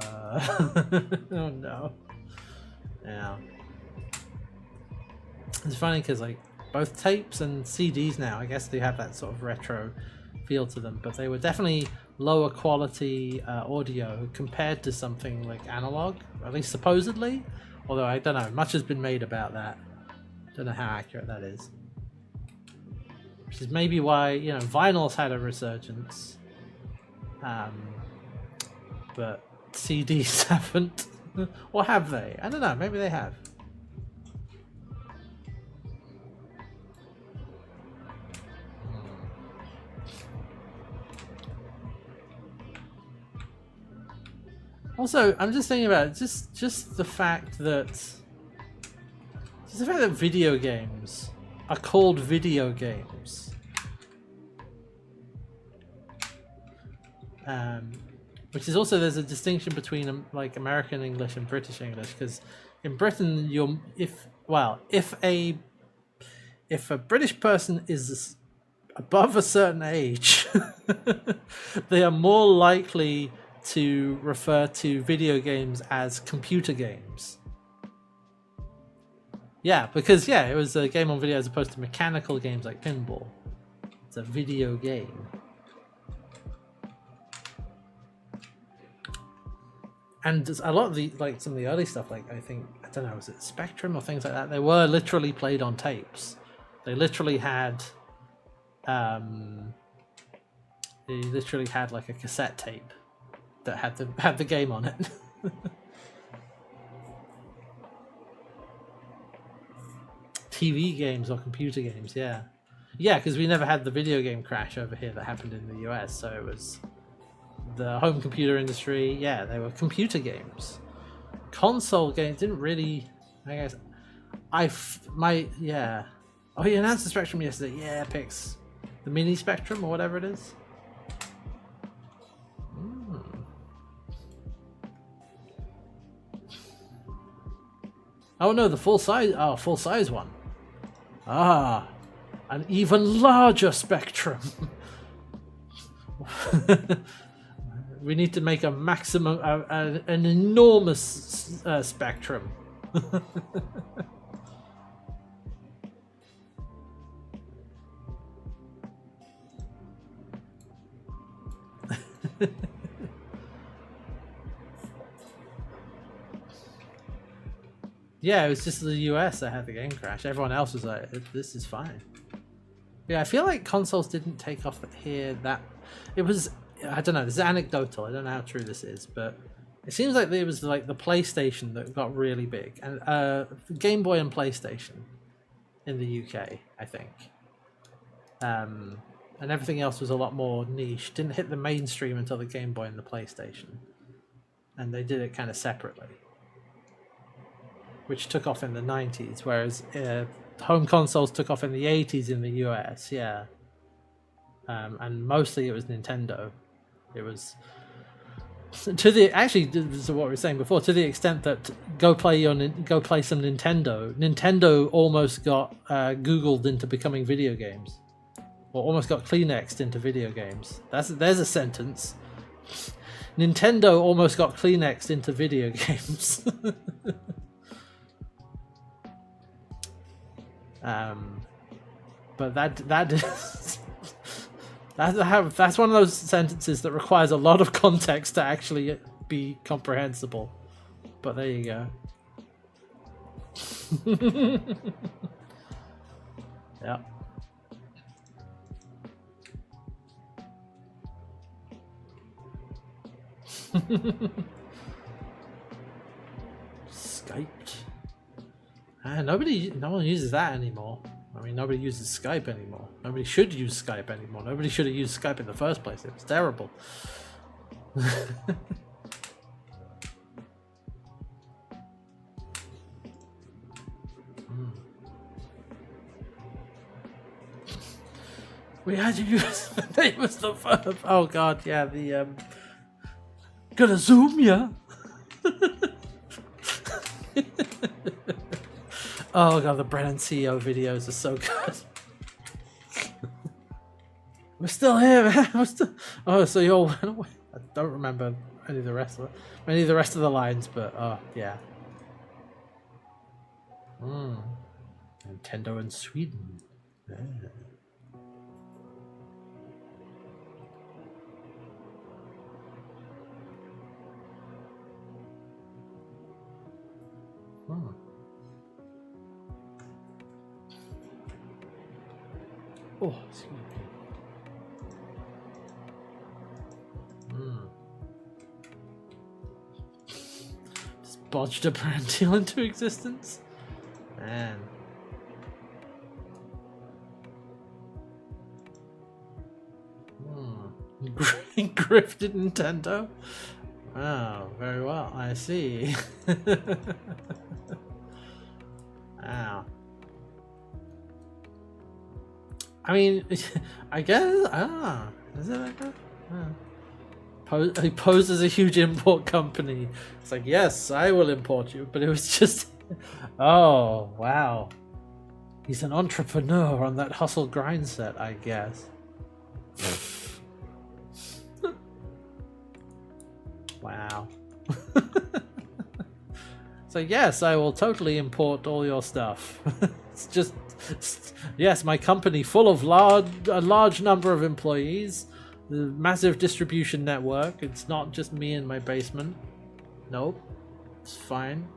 Speaker 1: no. Yeah. It's funny because like both tapes and CDs now, I guess they have that sort of retro feel to them, but they were definitely lower quality audio compared to something like analog, at least supposedly. Although I don't know, much has been made about that. Don't know how accurate that is. Which is maybe why, you know, vinyl's had a resurgence, but CDs haven't. Or have they? I don't know. Maybe they have. Also, I'm just thinking about it, just the fact that video games are called video games. Which is also, there's a distinction between like American English and British English, because in Britain if a British person is above a certain age, they are more likely to refer to video games as computer games. Yeah, because it was a game on video as opposed to mechanical games like pinball. It's a video game. And a lot of the, like some of the early stuff, like I don't know, was it Spectrum or things like that? They were literally played on tapes. They literally had, like a cassette tape that had the game on it. TV games or computer games, yeah, because we never had the video game crash over here that happened in the US, so it was the home computer industry. Yeah, they were computer games. Console games didn't really, I guess. Oh, he announced the Spectrum yesterday. Yeah, picks the mini Spectrum or whatever it is. Oh no, the full size. Oh, full size one. Ah, an even larger Spectrum. We need to make a maximum, an enormous Spectrum. Yeah, it was just the US that had the game crash. Everyone else was like, this is fine. Yeah, I feel like consoles didn't take off here that... It was... I don't know, this is anecdotal. I don't know how true this is, but it seems like it was like the PlayStation that got really big. And Game Boy and PlayStation in the UK, I think. And everything else was a lot more niche. Didn't hit the mainstream until the Game Boy and the PlayStation. And they did it kind of separately, which took off in the 90s, whereas home consoles took off in the 80s in the US, yeah. And mostly it was Nintendo. It was actually, this is what we were saying before, to the extent that go play some Nintendo. Nintendo almost got Googled into becoming video games, or almost got Kleenexed into video games. There's a sentence. Nintendo almost got Kleenexed into video games. But that is, that's one of those sentences that requires a lot of context to actually be comprehensible. But there you go. Yeah. Skyped. No one uses that anymore. I mean, nobody uses Skype anymore. Nobody should use Skype anymore. Nobody should have used Skype in the first place. It was terrible. We had to use the name as the verb. Oh god, yeah, the gonna zoom ya. Oh god, the Brennan CEO videos are so good. We're still here, man. We're still... Oh, so you all went away. I don't remember any of the rest of the lines, but oh yeah. Nintendo in Sweden. Yeah. Oh, excuse me. Just bodged a brand deal into existence? Man. Grifted Nintendo? Oh, very well, I see. Wow. I mean, I guess, is it like that? He posed as a huge import company. It's like, yes, I will import you, but it was just, oh, wow. He's an entrepreneur on that hustle grind set, I guess. Wow. So yes, I will totally import all your stuff. It's just, yes, my company full of a large number of employees, the massive distribution network. It's not just me in my basement. Nope, it's fine.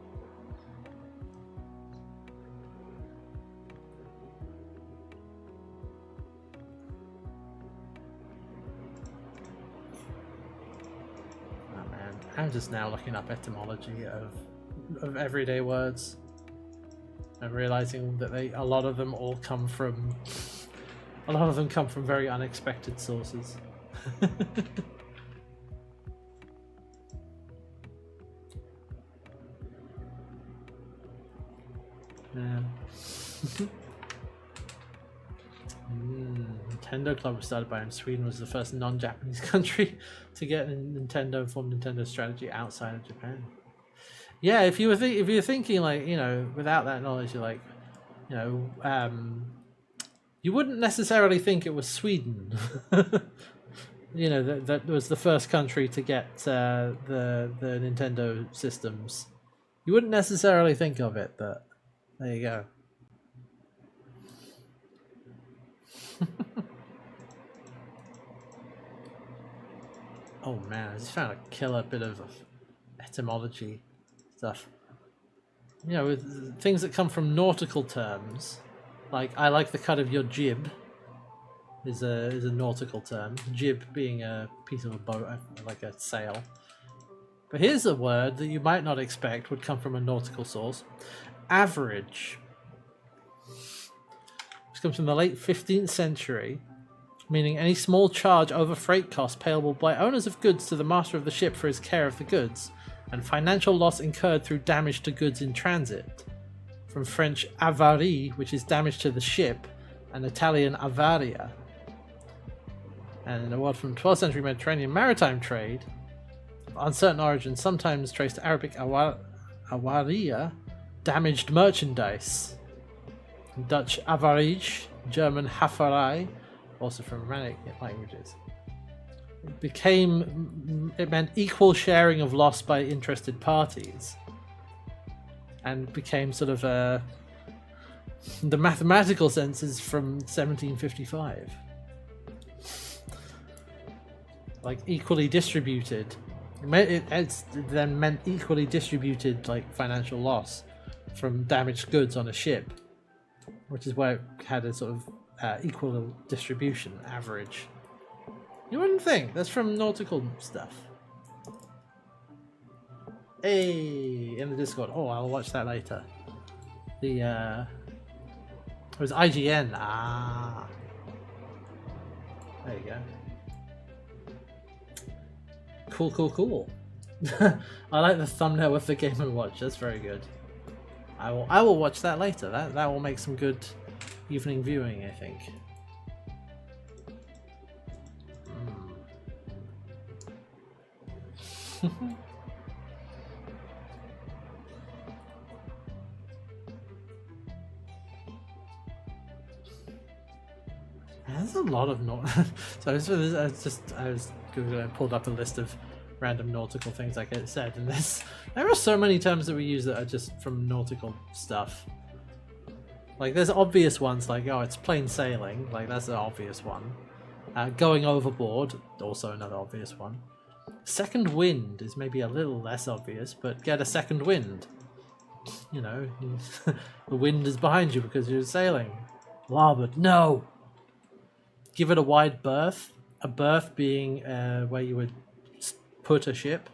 Speaker 1: Oh man, I'm just now looking up etymology of everyday words and realizing that a lot of them come from very unexpected sources. Yeah. Nintendo Club was started by him. Sweden was the first non-Japanese country to get a Nintendo and form Nintendo strategy outside of Japan. Yeah, if you're thinking like, you know, without that knowledge, you're like, you know, you wouldn't necessarily think it was Sweden. You know, that was the first country to get the Nintendo systems. You wouldn't necessarily think of it, but there you go. Oh man, I just found a killer bit of etymology stuff. You know, with things that come from nautical terms, like I like the cut of your jib is a nautical term. Jib being a piece of a boat, like a sail. But here's a word that you might not expect would come from a nautical source: average. This comes from the late 15th century, meaning any small charge over freight costs payable by owners of goods to the master of the ship for his care of the goods, and financial loss incurred through damage to goods in transit. From French avarie, which is damage to the ship, and Italian avaria. And a word from 12th century Mediterranean maritime trade, of uncertain origin, sometimes traced to Arabic awaria, damaged merchandise. Dutch avarij, German hafarei, also from Romanic languages. It meant equal sharing of loss by interested parties, and became sort of the mathematical sense is from 1755, like equally distributed. It's then meant equally distributed, like financial loss from damaged goods on a ship, which is why it had a sort of equal distribution, average. You wouldn't think. That's from nautical stuff. Hey, in the Discord. Oh, I'll watch that later. It was IGN. Ah. There you go. Cool. I like the thumbnail with the Game & Watch. That's very good. I will watch that later. That will make some good evening viewing, I think. There's a lot of so I was Googling, I pulled up a list of random nautical things, like I said, and there are so many terms that we use that are just from nautical stuff. Like there's obvious ones like, oh, it's plain sailing, like that's an obvious one. Going overboard, also another obvious one. Second wind is maybe a little less obvious, but get a second wind. You know, the wind is behind you because you're sailing. Larboard, no! Give it a wide berth. A berth being where you would put a ship.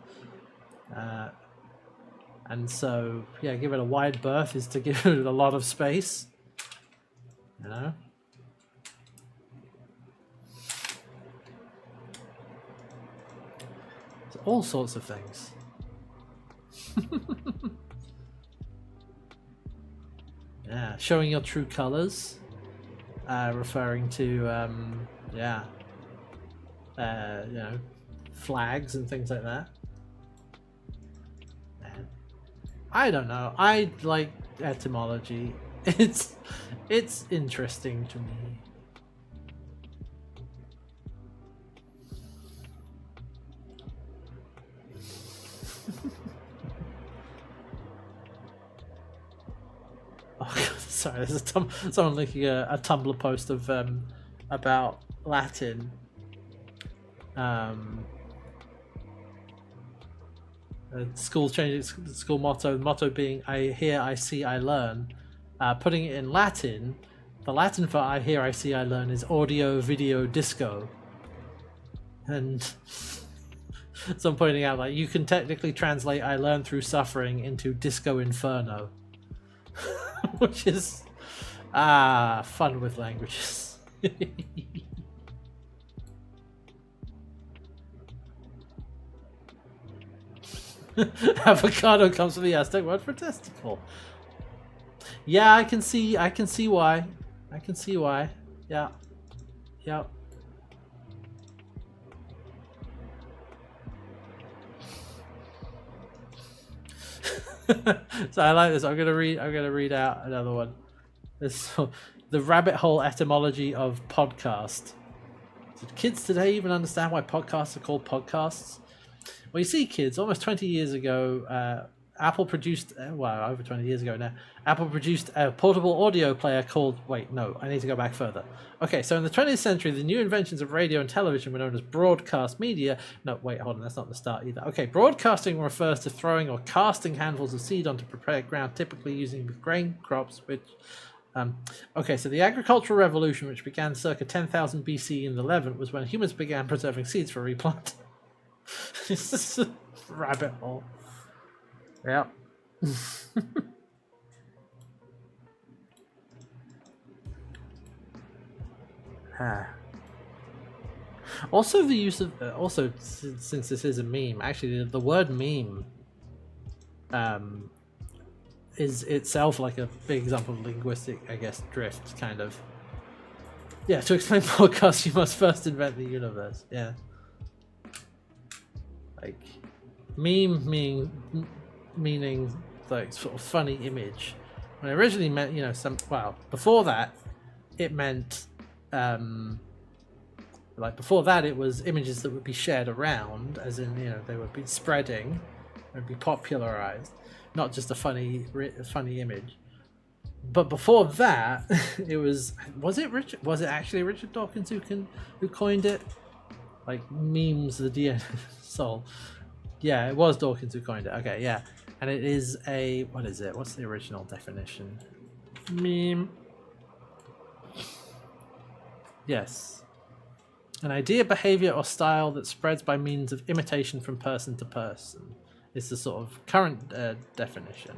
Speaker 1: And so, yeah, give it a wide berth is to give it a lot of space. You know? So all sorts of things. Yeah, showing your true colors. Referring to, you know, flags and things like that. And I don't know. I like etymology. It's interesting to me. Oh, God, sorry, there's someone linking a Tumblr post of about Latin. School changing school motto. The motto being "I hear, I see, I learn." Putting it in Latin, the Latin for "I hear, I see, I learn" is audio, video, disco. And so I'm pointing out, like, you can technically translate "I learn through suffering" into "disco inferno." Which is fun with languages. Avocado comes from the Aztec word for testicle. Yeah, I can see why. I can see why. Yeah. Yep. So I like this. I'm gonna read out another one. This the rabbit hole etymology of podcast. Did kids today even understand why podcasts are called podcasts? Well, you see, kids, almost 20 years ago, Apple produced, well, over 20 years ago now, Apple produced a portable audio player called, wait, no, I need to go back further. Okay, so in the 20th century, the new inventions of radio and television were known as broadcast media. No, wait, hold on, that's not the start either. Okay, broadcasting refers to throwing or casting handfuls of seed onto prepared ground, typically using grain crops, which... okay, so the agricultural revolution, which began circa 10,000 BC in the Levant, was when humans began preserving seeds for replant. This is a rabbit hole. Yeah. Also, the use of since this is a meme, actually the word meme is itself like a big example of linguistic, I guess, drift, kind of. Yeah, to explain podcasts, you must first invent the universe. Yeah. Like, meme meaning like sort of funny image. When it originally meant, you know, before that, it meant, like before that it was images that would be shared around, as in, you know, they would be spreading, would be popularized, not just a funny image. But before that, it was it actually Richard Dawkins who coined it? Like, memes the DNA soul. Yeah, it was Dawkins who coined it. Okay, yeah. And it is a, what is it? What's the original definition? Meme. Yes. An idea, behavior, or style that spreads by means of imitation from person to person is the sort of current definition.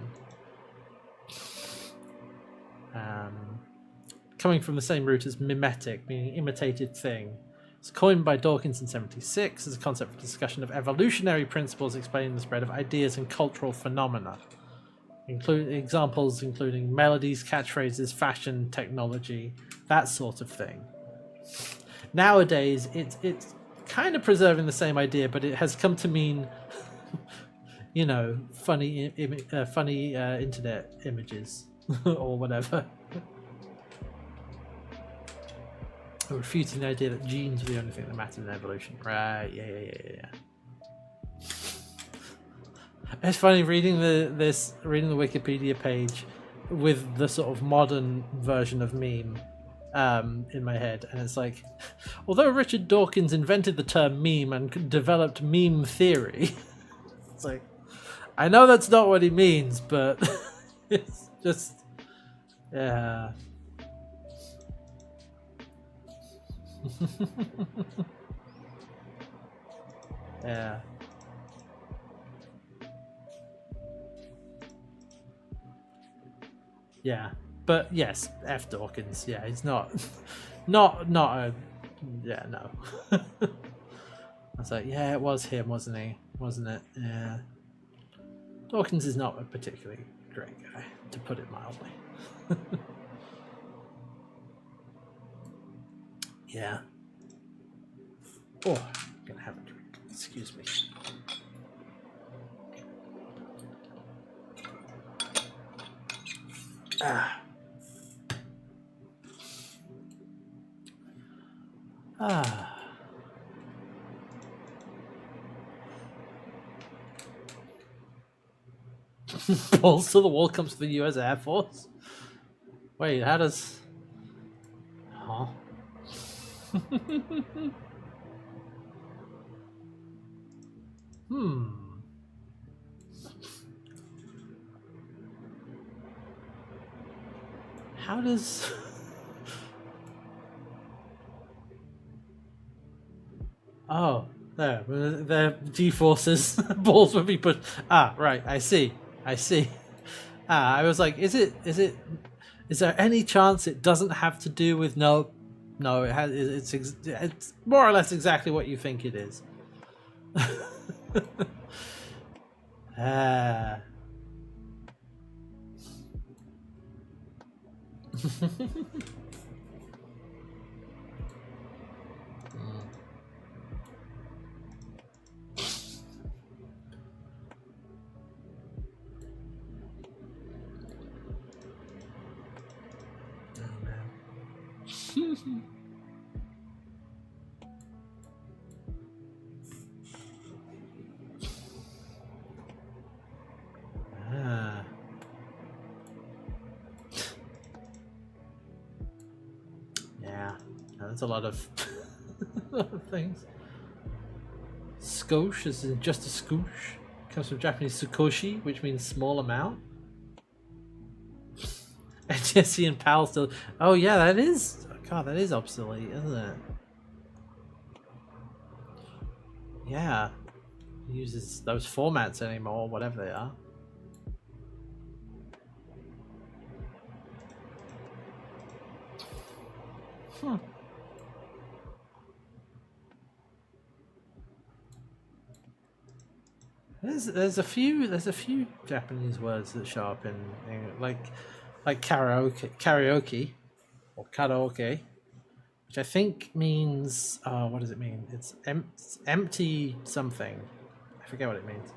Speaker 1: Coming from the same root as mimetic, meaning imitated thing. It's coined by Dawkins in 1976 as a concept for discussion of evolutionary principles explaining the spread of ideas and cultural phenomena. Examples including melodies, catchphrases, fashion, technology, that sort of thing. Nowadays, it's kind of preserving the same idea, but it has come to mean you know, funny internet images or whatever. Refuting the idea that genes are the only thing that matters in evolution. Right, yeah. It's funny reading the Wikipedia page with the sort of modern version of meme in my head, and it's like, although Richard Dawkins invented the term meme and developed meme theory, it's like, I know that's not what he means, but it's just, yeah. Yeah. Yeah. But yes, F. Dawkins. Yeah, he's not a, yeah, no. I was like, yeah, it was him, wasn't he? Wasn't it? Yeah. Dawkins is not a particularly great guy, to put it mildly. Yeah. Oh, I'm gonna have a drink. Excuse me. Ah. Balls to the wall comes to the US Air Force. Wait, how does... Huh? How does... Oh, there. The G-forces. Balls would be pushed. Ah, right. I see. I was like, is there any chance it doesn't have to do with no, it has, it's more or less exactly what you think it is. Ah. Yeah, that's a lot of things. Skosh is just a skoosh. Comes from Japanese sukoshi, which means small amount. And Jesse and Pal still. Oh yeah, that is. God, that is obsolete, isn't it? Yeah, he uses those formats anymore, whatever they are. There's a few Japanese words that show up in like karaoke or karaoke, which I think means what does it mean? It's empty something. I forget what it means.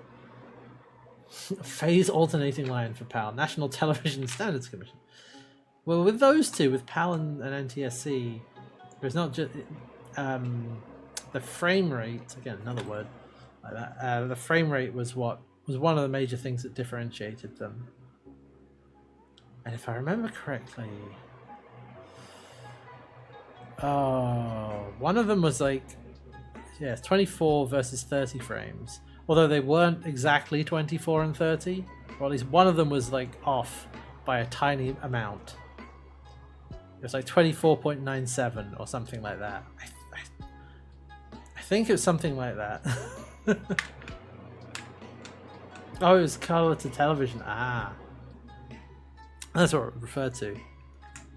Speaker 1: Phase alternating line for PAL, National Television Standards Commission. Well, with those two, with PAL and NTSC, there's not just the frame rate. Again, another word like that. The frame rate was one of the major things that differentiated them. And if I remember correctly, one of them was like, 24 versus 30 frames. Although they weren't exactly 24 and 30, or at least one of them was like off by a tiny amount. It was like 24.97 or something like that. I think it was something like that. Oh, it was color to television. Ah, that's what it referred to.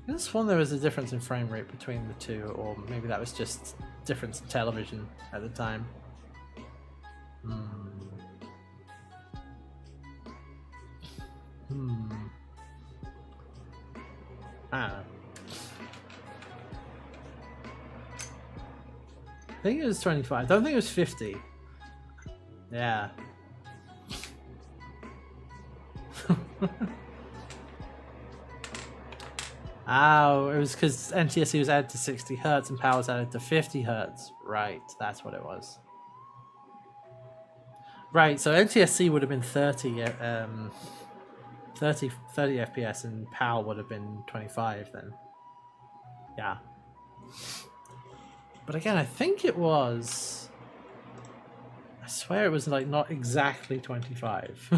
Speaker 1: I just one there was a difference in frame rate between the two, or maybe that was just difference in television at the time. I think it was 25. I don't think it was 50. Yeah. Oh, it was because NTSC was added to 60 Hz and PAL was added to 50 Hz. Right, that's what it was. Right, so NTSC would have been 30 FPS and PAL would have been 25 then. Yeah. But again, I think it was... I swear it was like not exactly 25.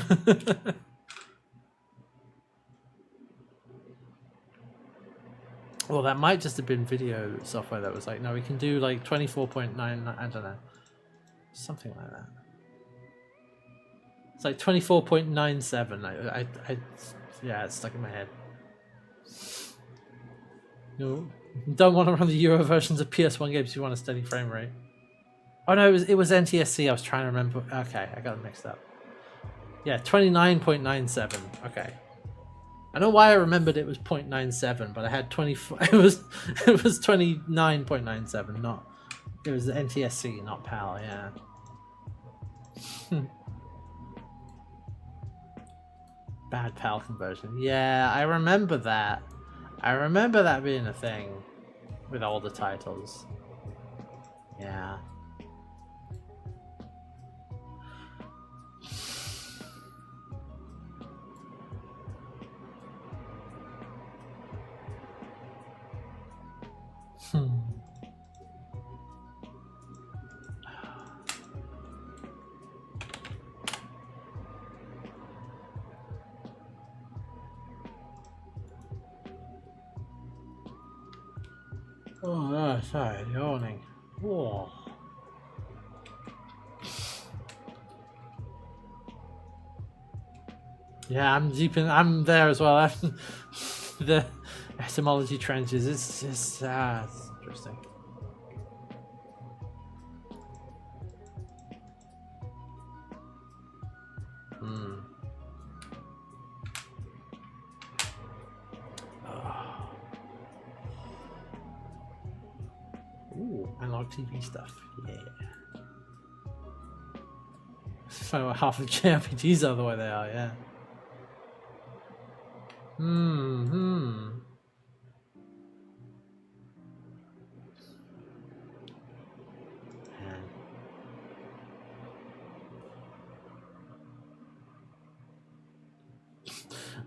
Speaker 1: Well, that might just have been video software that was like, no, we can do like 24.9, I don't know. Something like that. It's like 24.97. Yeah, it's stuck in my head. You don't want to run the Euro versions of PS1 games, you want a steady frame rate. Oh no, it was NTSC, I was trying to remember. Okay, I got it mixed up. Yeah, 29.97. Okay. I don't know why I remembered it was 0.97, but I had 24. It was 29.97. Not. It was the NTSC, not PAL. Yeah. Bad PAL conversion. Yeah, I remember that. I remember that being a thing with all the titles. Yeah. Oh, sorry, yawning. Whoa. Yeah, I'm there as well. The etymology trenches. It's just it's interesting. Ooh, analog TV stuff. Yeah. So half of JRPGs are the way they are. Yeah. Man.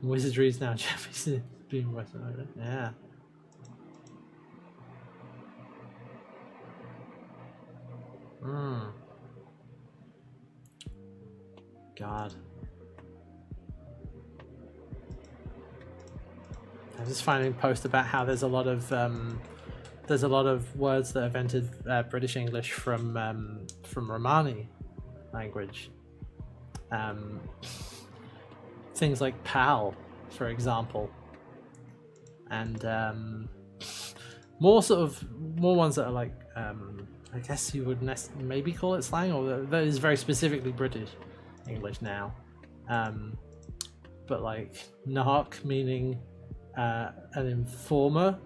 Speaker 1: Wizardry is now Japanese being Western over. Yeah. God. I was just finding a post about how there's a lot of words that have entered British English from Romani language. Things like pal, for example, and more ones that are like I guess you would maybe call it slang, or that is very specifically British English now. But like narc meaning an informer,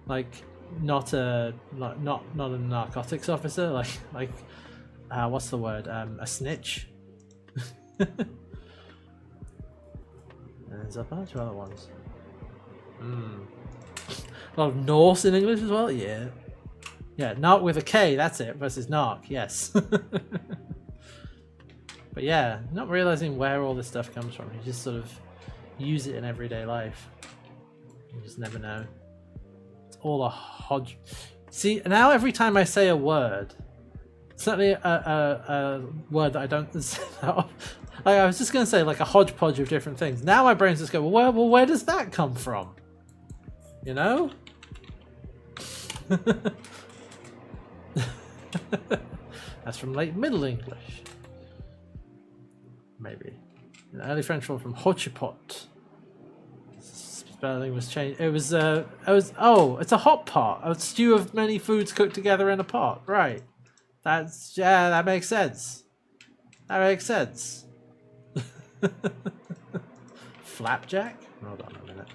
Speaker 1: like not a narcotics officer, like what's the word? A snitch. And there's a bunch of other ones. A lot of Norse in English as well. Yeah, narc with a K. That's it. Versus narc. Yes. But yeah, not realizing where all this stuff comes from. You just sort of use it in everyday life. You just never know. It's all a hodge. See, now every time I say a word, certainly a word that I don't. I was just going to say like a hodgepodge of different things. Now my brain's just go, well, where does that come from? You know? That's from late Middle English. Maybe. An early French one from hodgepot. Spelling was changed. It's a hot pot. A stew of many foods cooked together in a pot. Right. That makes sense. That makes sense. Flapjack? Hold on a minute.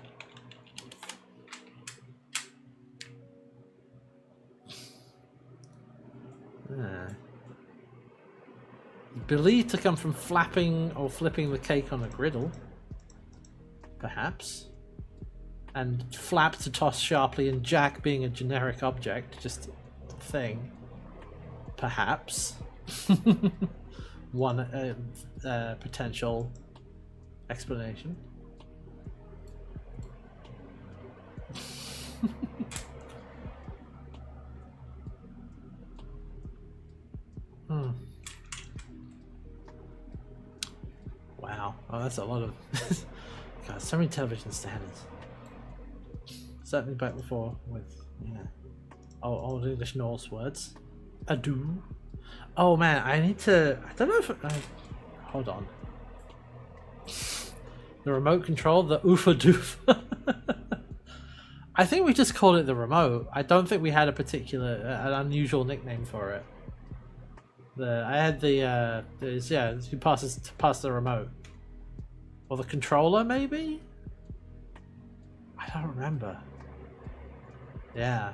Speaker 1: Believed to come from flapping or flipping the cake on a griddle. perhaps. And flap to toss sharply, and jack being a generic object, just a thing. Perhaps. One potential explanation. Wow. Oh, that's a lot of... God, so many television standards. Certainly back before with, old English Norse words. Ado. Oh man, I need to... I don't know if... hold on. The remote control, the oofa doof. I think we just called it the remote. I don't think we had a particular, an unusual nickname for it. I had who pass the remote. Or the controller, maybe? I don't remember. Yeah.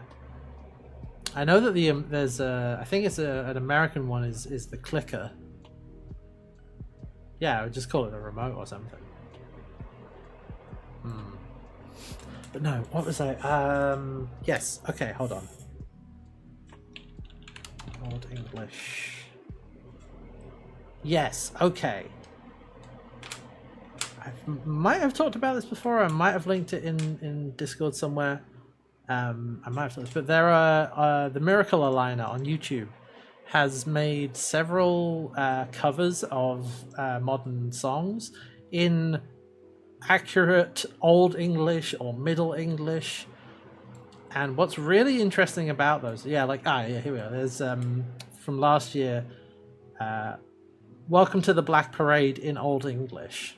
Speaker 1: I know that there's I think it's an American one is the clicker. Yeah, I would just call it a remote or something. But no, what was I? Yes. Okay, hold on. Old English. Yes. Okay. I might have talked about this before. I might have linked it in Discord somewhere. I might have talked, but there are the Miracle Aligner on YouTube has made several covers of modern songs in accurate Old English or Middle English. And what's really interesting about those, here we are. There's from last year, Welcome to the Black Parade in Old English.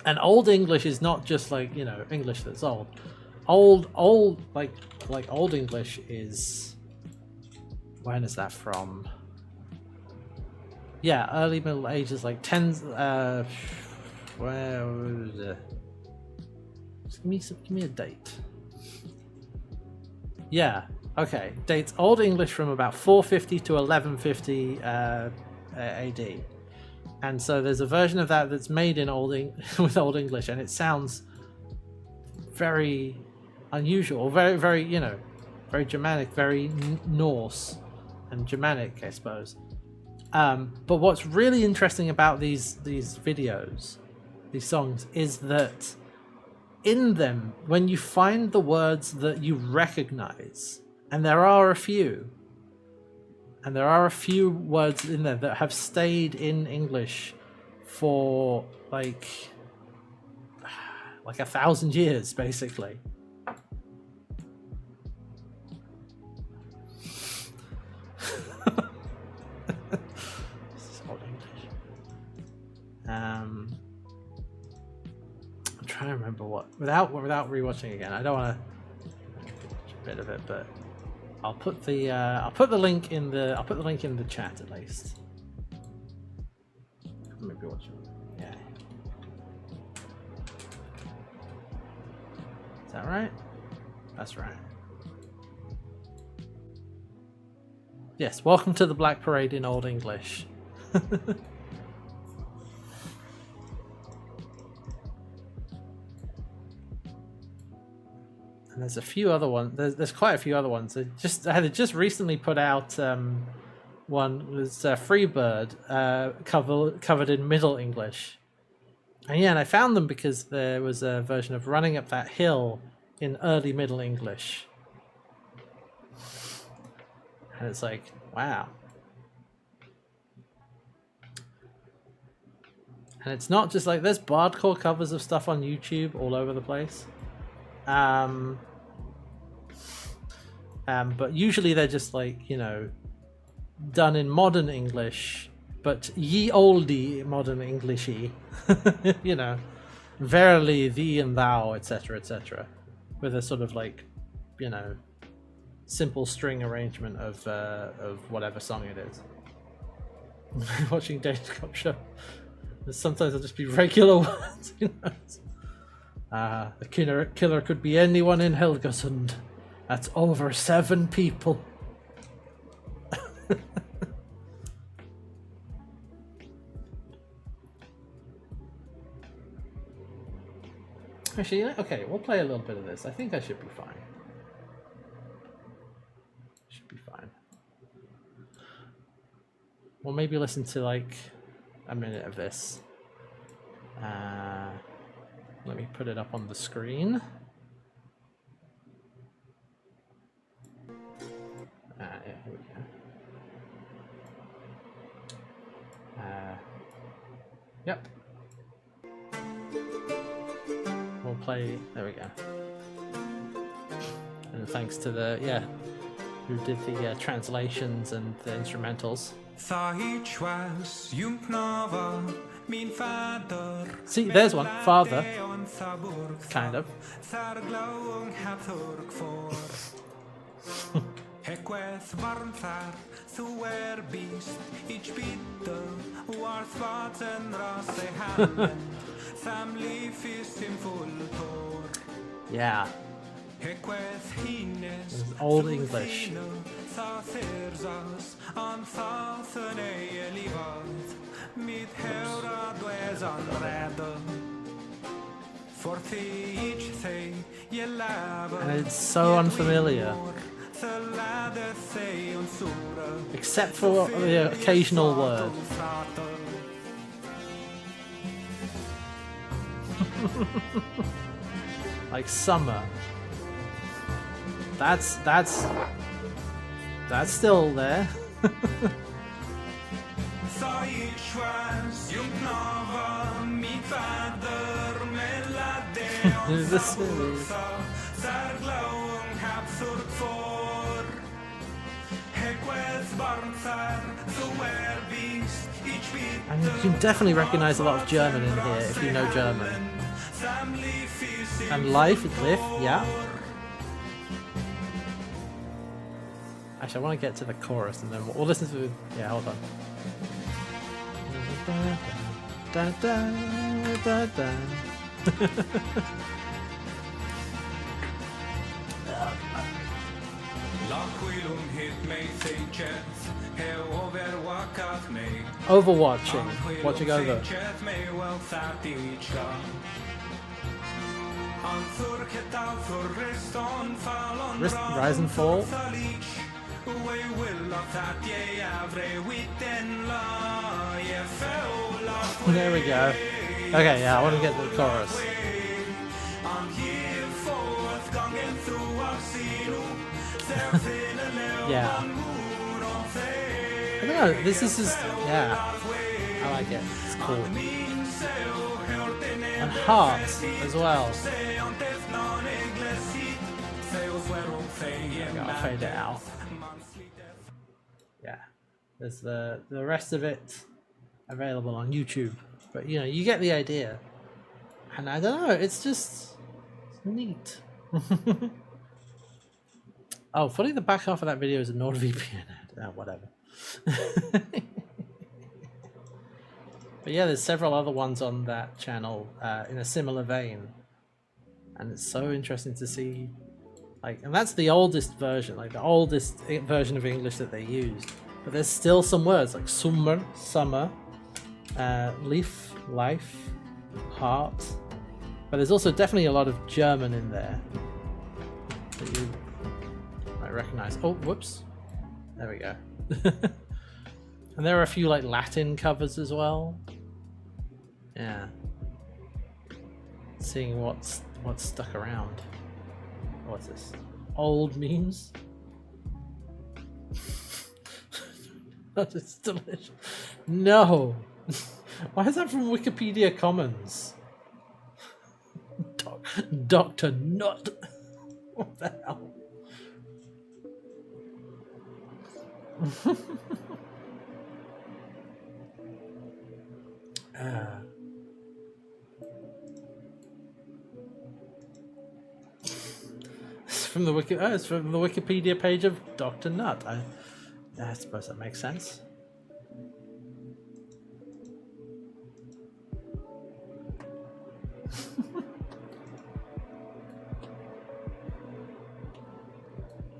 Speaker 1: And Old English is not just like, English that's old. Old like Old English is, when is that from? Yeah, early Middle Ages, like tens. Where was it? Just give me a date. Yeah, okay. Dates Old English from about 450 to 1150 AD. And so there's a version of that that's made in with Old English, and it sounds very unusual, very, very, very Germanic, very Norse and Germanic, I suppose. But what's really interesting about these videos, these songs, is that in them, when you find the words that you recognize, and there are a few words in there that have stayed in English for like 1,000 years, basically. I'm trying to remember what, without rewatching again. I don't want to watch a bit of it, but I'll put the link in the chat at least. Maybe watch it. Yeah. Is that right? That's right. Yes, welcome to the Black Parade in Old English. And there's a few other ones. There's quite a few other ones. They just recently put out one was Freebird covered in Middle English. And I found them because there was a version of Running Up That Hill in early Middle English. And it's like, wow. And it's not just like, there's bardcore covers of stuff on YouTube all over the place. But usually they're just like, done in modern English, but ye olde modern Englishy, verily thee and thou, etc., etc., with a sort of like, simple string arrangement of whatever song it is. Watching Data Cop Show, sometimes it'll just be regular words. The killer could be anyone in Helgesund. That's over 7 people. Actually, okay, we'll play a little bit of this. I think I should be fine. Should be fine. Or maybe listen to like a minute of this. Let me put it up on the screen. Yeah, here we go. Yep. We'll play. There we go. And thanks to the who did the translations and the instrumentals. See, there's one. Father. Kind of. Yeah. It's old English. And it's so unfamiliar. Except for the occasional word. Like summer. That's still there. And you can definitely recognize a lot of German in here if you know German. And life, yeah. Actually, I want to get to the chorus and then we'll listen to. Yeah, hold on. Da, da, da, da. Overwatching. Watching over. Rise and fall. There we go. Okay, yeah, I want to get to the chorus. Yeah. I don't know, this is just, yeah. I like it. It's cool. And heart as well. I'll fade it out. Yeah. There's the rest of it available on YouTube. But you know, you get the idea. And I don't know, it's just neat. Oh, funny, the back half of that video is a NordVPN ad. Oh, whatever. But yeah, there's several other ones on that channel in a similar vein. And it's so interesting to see, like, and that's the oldest version, like the oldest version of English that they used. But there's still some words like summer, leaf, life, heart. But there's also definitely a lot of German in there that you might recognize. Oh, whoops. There we go. And there are a few like Latin covers as well. Yeah. Seeing what's stuck around. What's this? Old memes? That is delicious. No! Why is that from Wikipedia Commons? Dr. Nut. What the hell? It's from the it's from the Wikipedia page of Dr. Nut. I suppose that makes sense.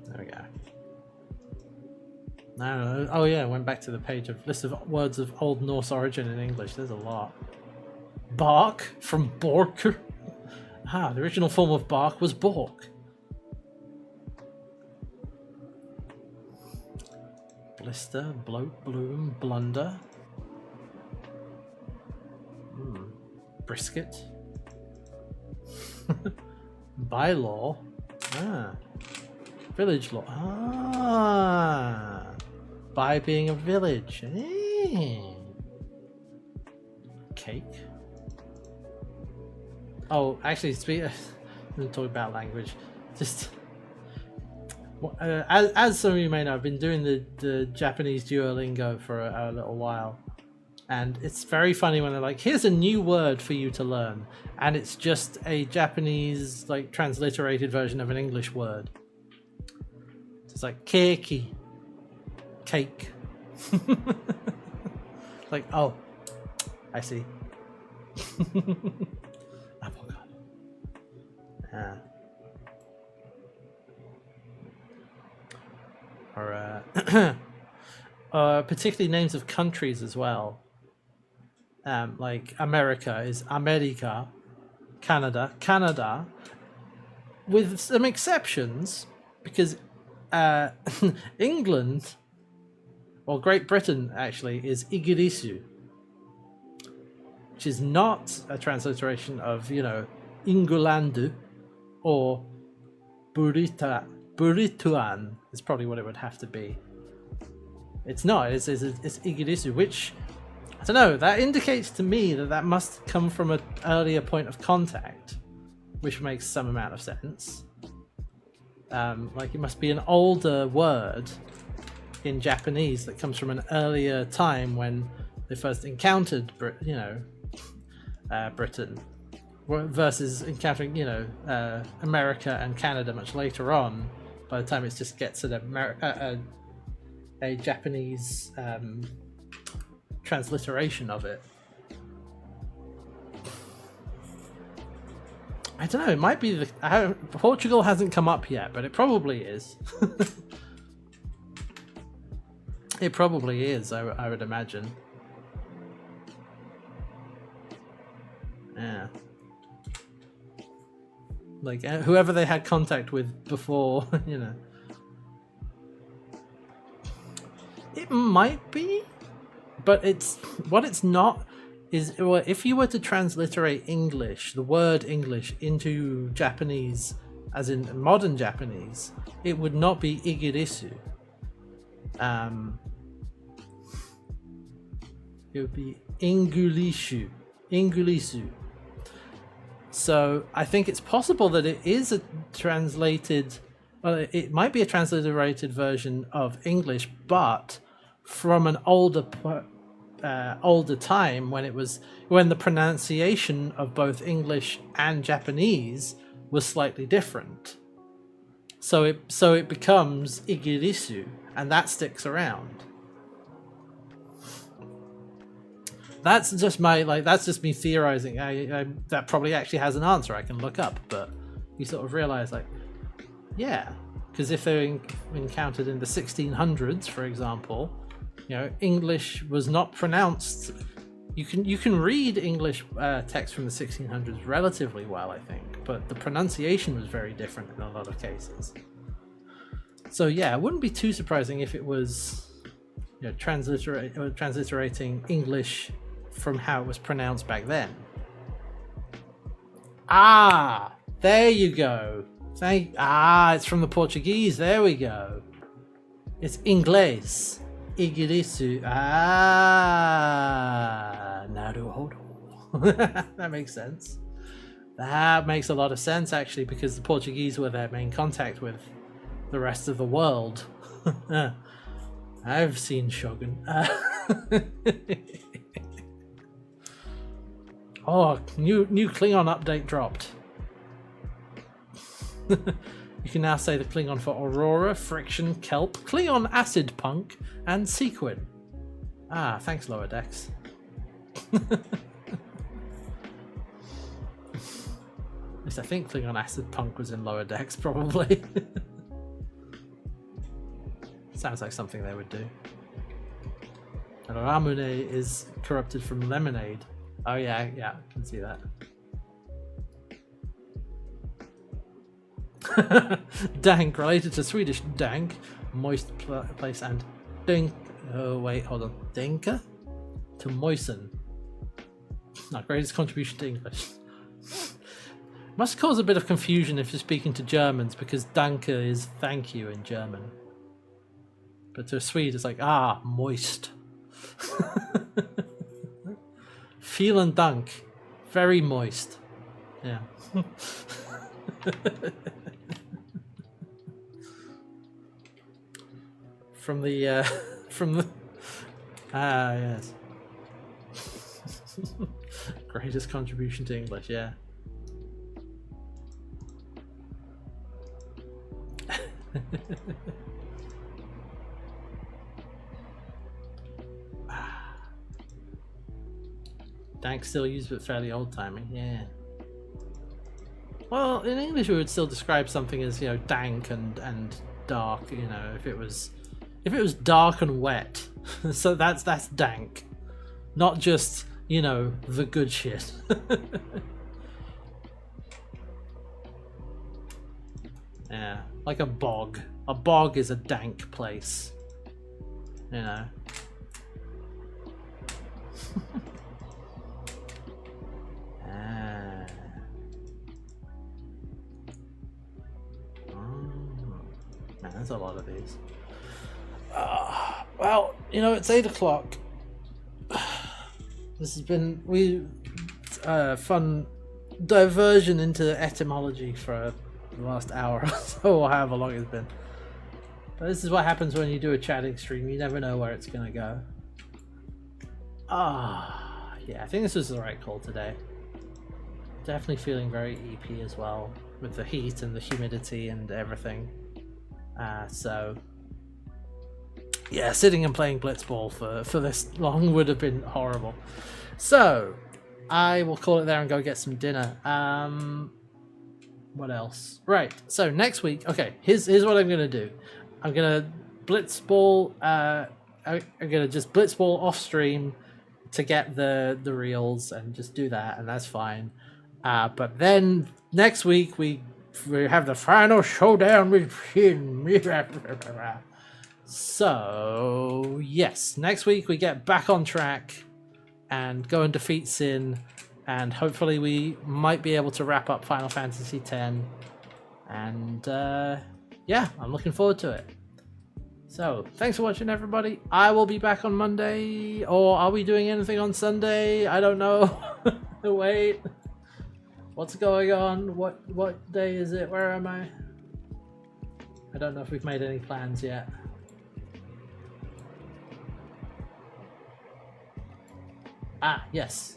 Speaker 1: There we go. No. Oh yeah, I went back to the page of list of words of Old Norse origin in English. There's a lot. Bark from Borker. Ah, the original form of bark was bork. Blister, bloat, bloom, blunder. Brisket. Bylaw. Ah. Village law. Ah. By being a village. Cake. Oh, actually, I'm talking about language. Just as some of you may know, I've been doing the Japanese Duolingo for a little while, and it's very funny when they're like, "Here's a new word for you to learn," and it's just a Japanese like transliterated version of an English word. It's like keiki, cake. Like, oh, I see. Avocado. Yeah. Or particularly names of countries as well. Like America is America, Canada, Canada, with some exceptions, because England, or Great Britain actually, is Igirisu, which is not a transliteration of, Ingulandu or Burituan is probably what it would have to be. It's not. It's Igirisu, which, I don't know, that indicates to me that must come from an earlier point of contact, which makes some amount of sense. Like it must be an older word in Japanese that comes from an earlier time when they first encountered, Britain, versus encountering, America and Canada much later on. By the time it just gets a Japanese transliteration of it. I don't know. It might be Portugal hasn't come up yet, but it probably is. It probably is. I would imagine. Yeah. Like whoever they had contact with before, It might be, but it's not. If you were to transliterate English, the word English, into Japanese, as in modern Japanese, it would not be igirisu. It would be ingulishu. So I think it's possible that it is a translated. Well, it might be a transliterated version of English, but from an older time when the pronunciation of both English and Japanese was slightly different. So it becomes igirisu, and that sticks around. That's just me theorizing. That probably actually has an answer I can look up, but you sort of realize, yeah, because if they're encountered in the 1600s, for example, English was not pronounced. You can read English text from the 1600s relatively well, I think, but the pronunciation was very different in a lot of cases. So yeah, it wouldn't be too surprising if it was transliterating English from how it was pronounced back then. Ah, there you go. It's from the Portuguese. There we go. It's Inglés. Igirisu. Naruhodo. That makes sense. That makes a lot of sense, actually, because the Portuguese were their main contact with the rest of the world. I've seen Shogun. Oh, new Klingon update dropped. You can now say the Klingon for Aurora, Friction, Kelp, Klingon Acid Punk, and Sequin. Ah, thanks, Lower Decks. At least I think Klingon Acid Punk was in Lower Decks, probably. Sounds like something they would do. And Ramune is corrupted from lemonade. Oh yeah, I can see that. Dank, related to Swedish dank, moist place, and dink. Oh wait, hold on. Dinka? To moisten. Not greatest contribution to English. Must cause a bit of confusion if you're speaking to Germans, because danke is thank you in German. But to a Swede, it's like, moist. Vielen Dank. Very moist. Yeah. From the, yes. Greatest contribution to English, yeah. Dank still used, but fairly old-timey, yeah. Well, in English we would still describe something as, you know, dank and dark, you know, if it was dark and wet. So that's dank. Not just, you know, the good shit. Yeah, like a bog. A bog is a dank place. You know. Man, there's a lot of these. Well, you know, it's 8 o'clock. This has been fun diversion into etymology for the last hour or so, or however long it's been. But this is what happens when you do a chatting stream. You never know where it's gonna go. Yeah, I think this was the right call today. Definitely feeling very EP as well, with the heat and the humidity and everything. So yeah, sitting and playing Blitzball for this long would have been horrible. So I will call it there and go get some dinner. What else? Right, so next week, okay, here's what I'm gonna do. I'm gonna Blitzball, I'm gonna just Blitzball off stream to get the reels and just do that, and that's fine. But then next week we have the final showdown with him. So yes, next week we get back on track and go and defeat Sin, and hopefully we might be able to wrap up Final Fantasy X. And yeah, I'm looking forward to it. So thanks for watching, everybody. I will be back on Monday, or are we doing anything on Sunday? I don't know. Wait, what's going on? What day is it? Where am I? I don't know if we've made any plans yet. Yes.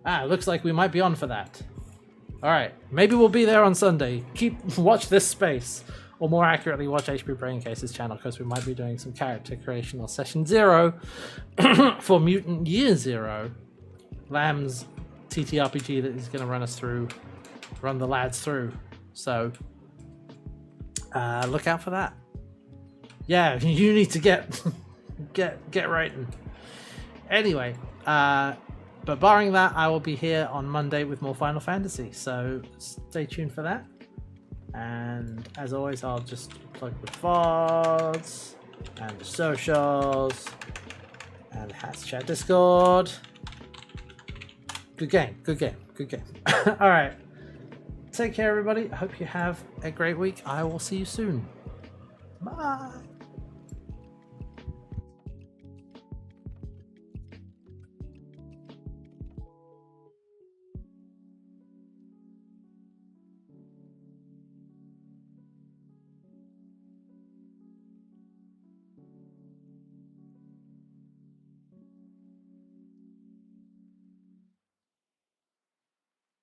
Speaker 1: Looks like we might be on for that. Alright, maybe we'll be there on Sunday. Watch this space. Or more accurately, watch HP Braincase's channel, because we might be doing some character creation or Session 0 for Mutant Year Zero. Lamb's TTRPG that he's going to run the lads through. So, look out for that. Yeah, you need to get writing. Anyway, but barring that, I will be here on Monday with more Final Fantasy, so stay tuned for that. And as always, I'll just plug the VODs and the socials and the Hats Chat Discord. Good game. Alright, take care, everybody. I hope you have a great week. I will see you soon. Bye.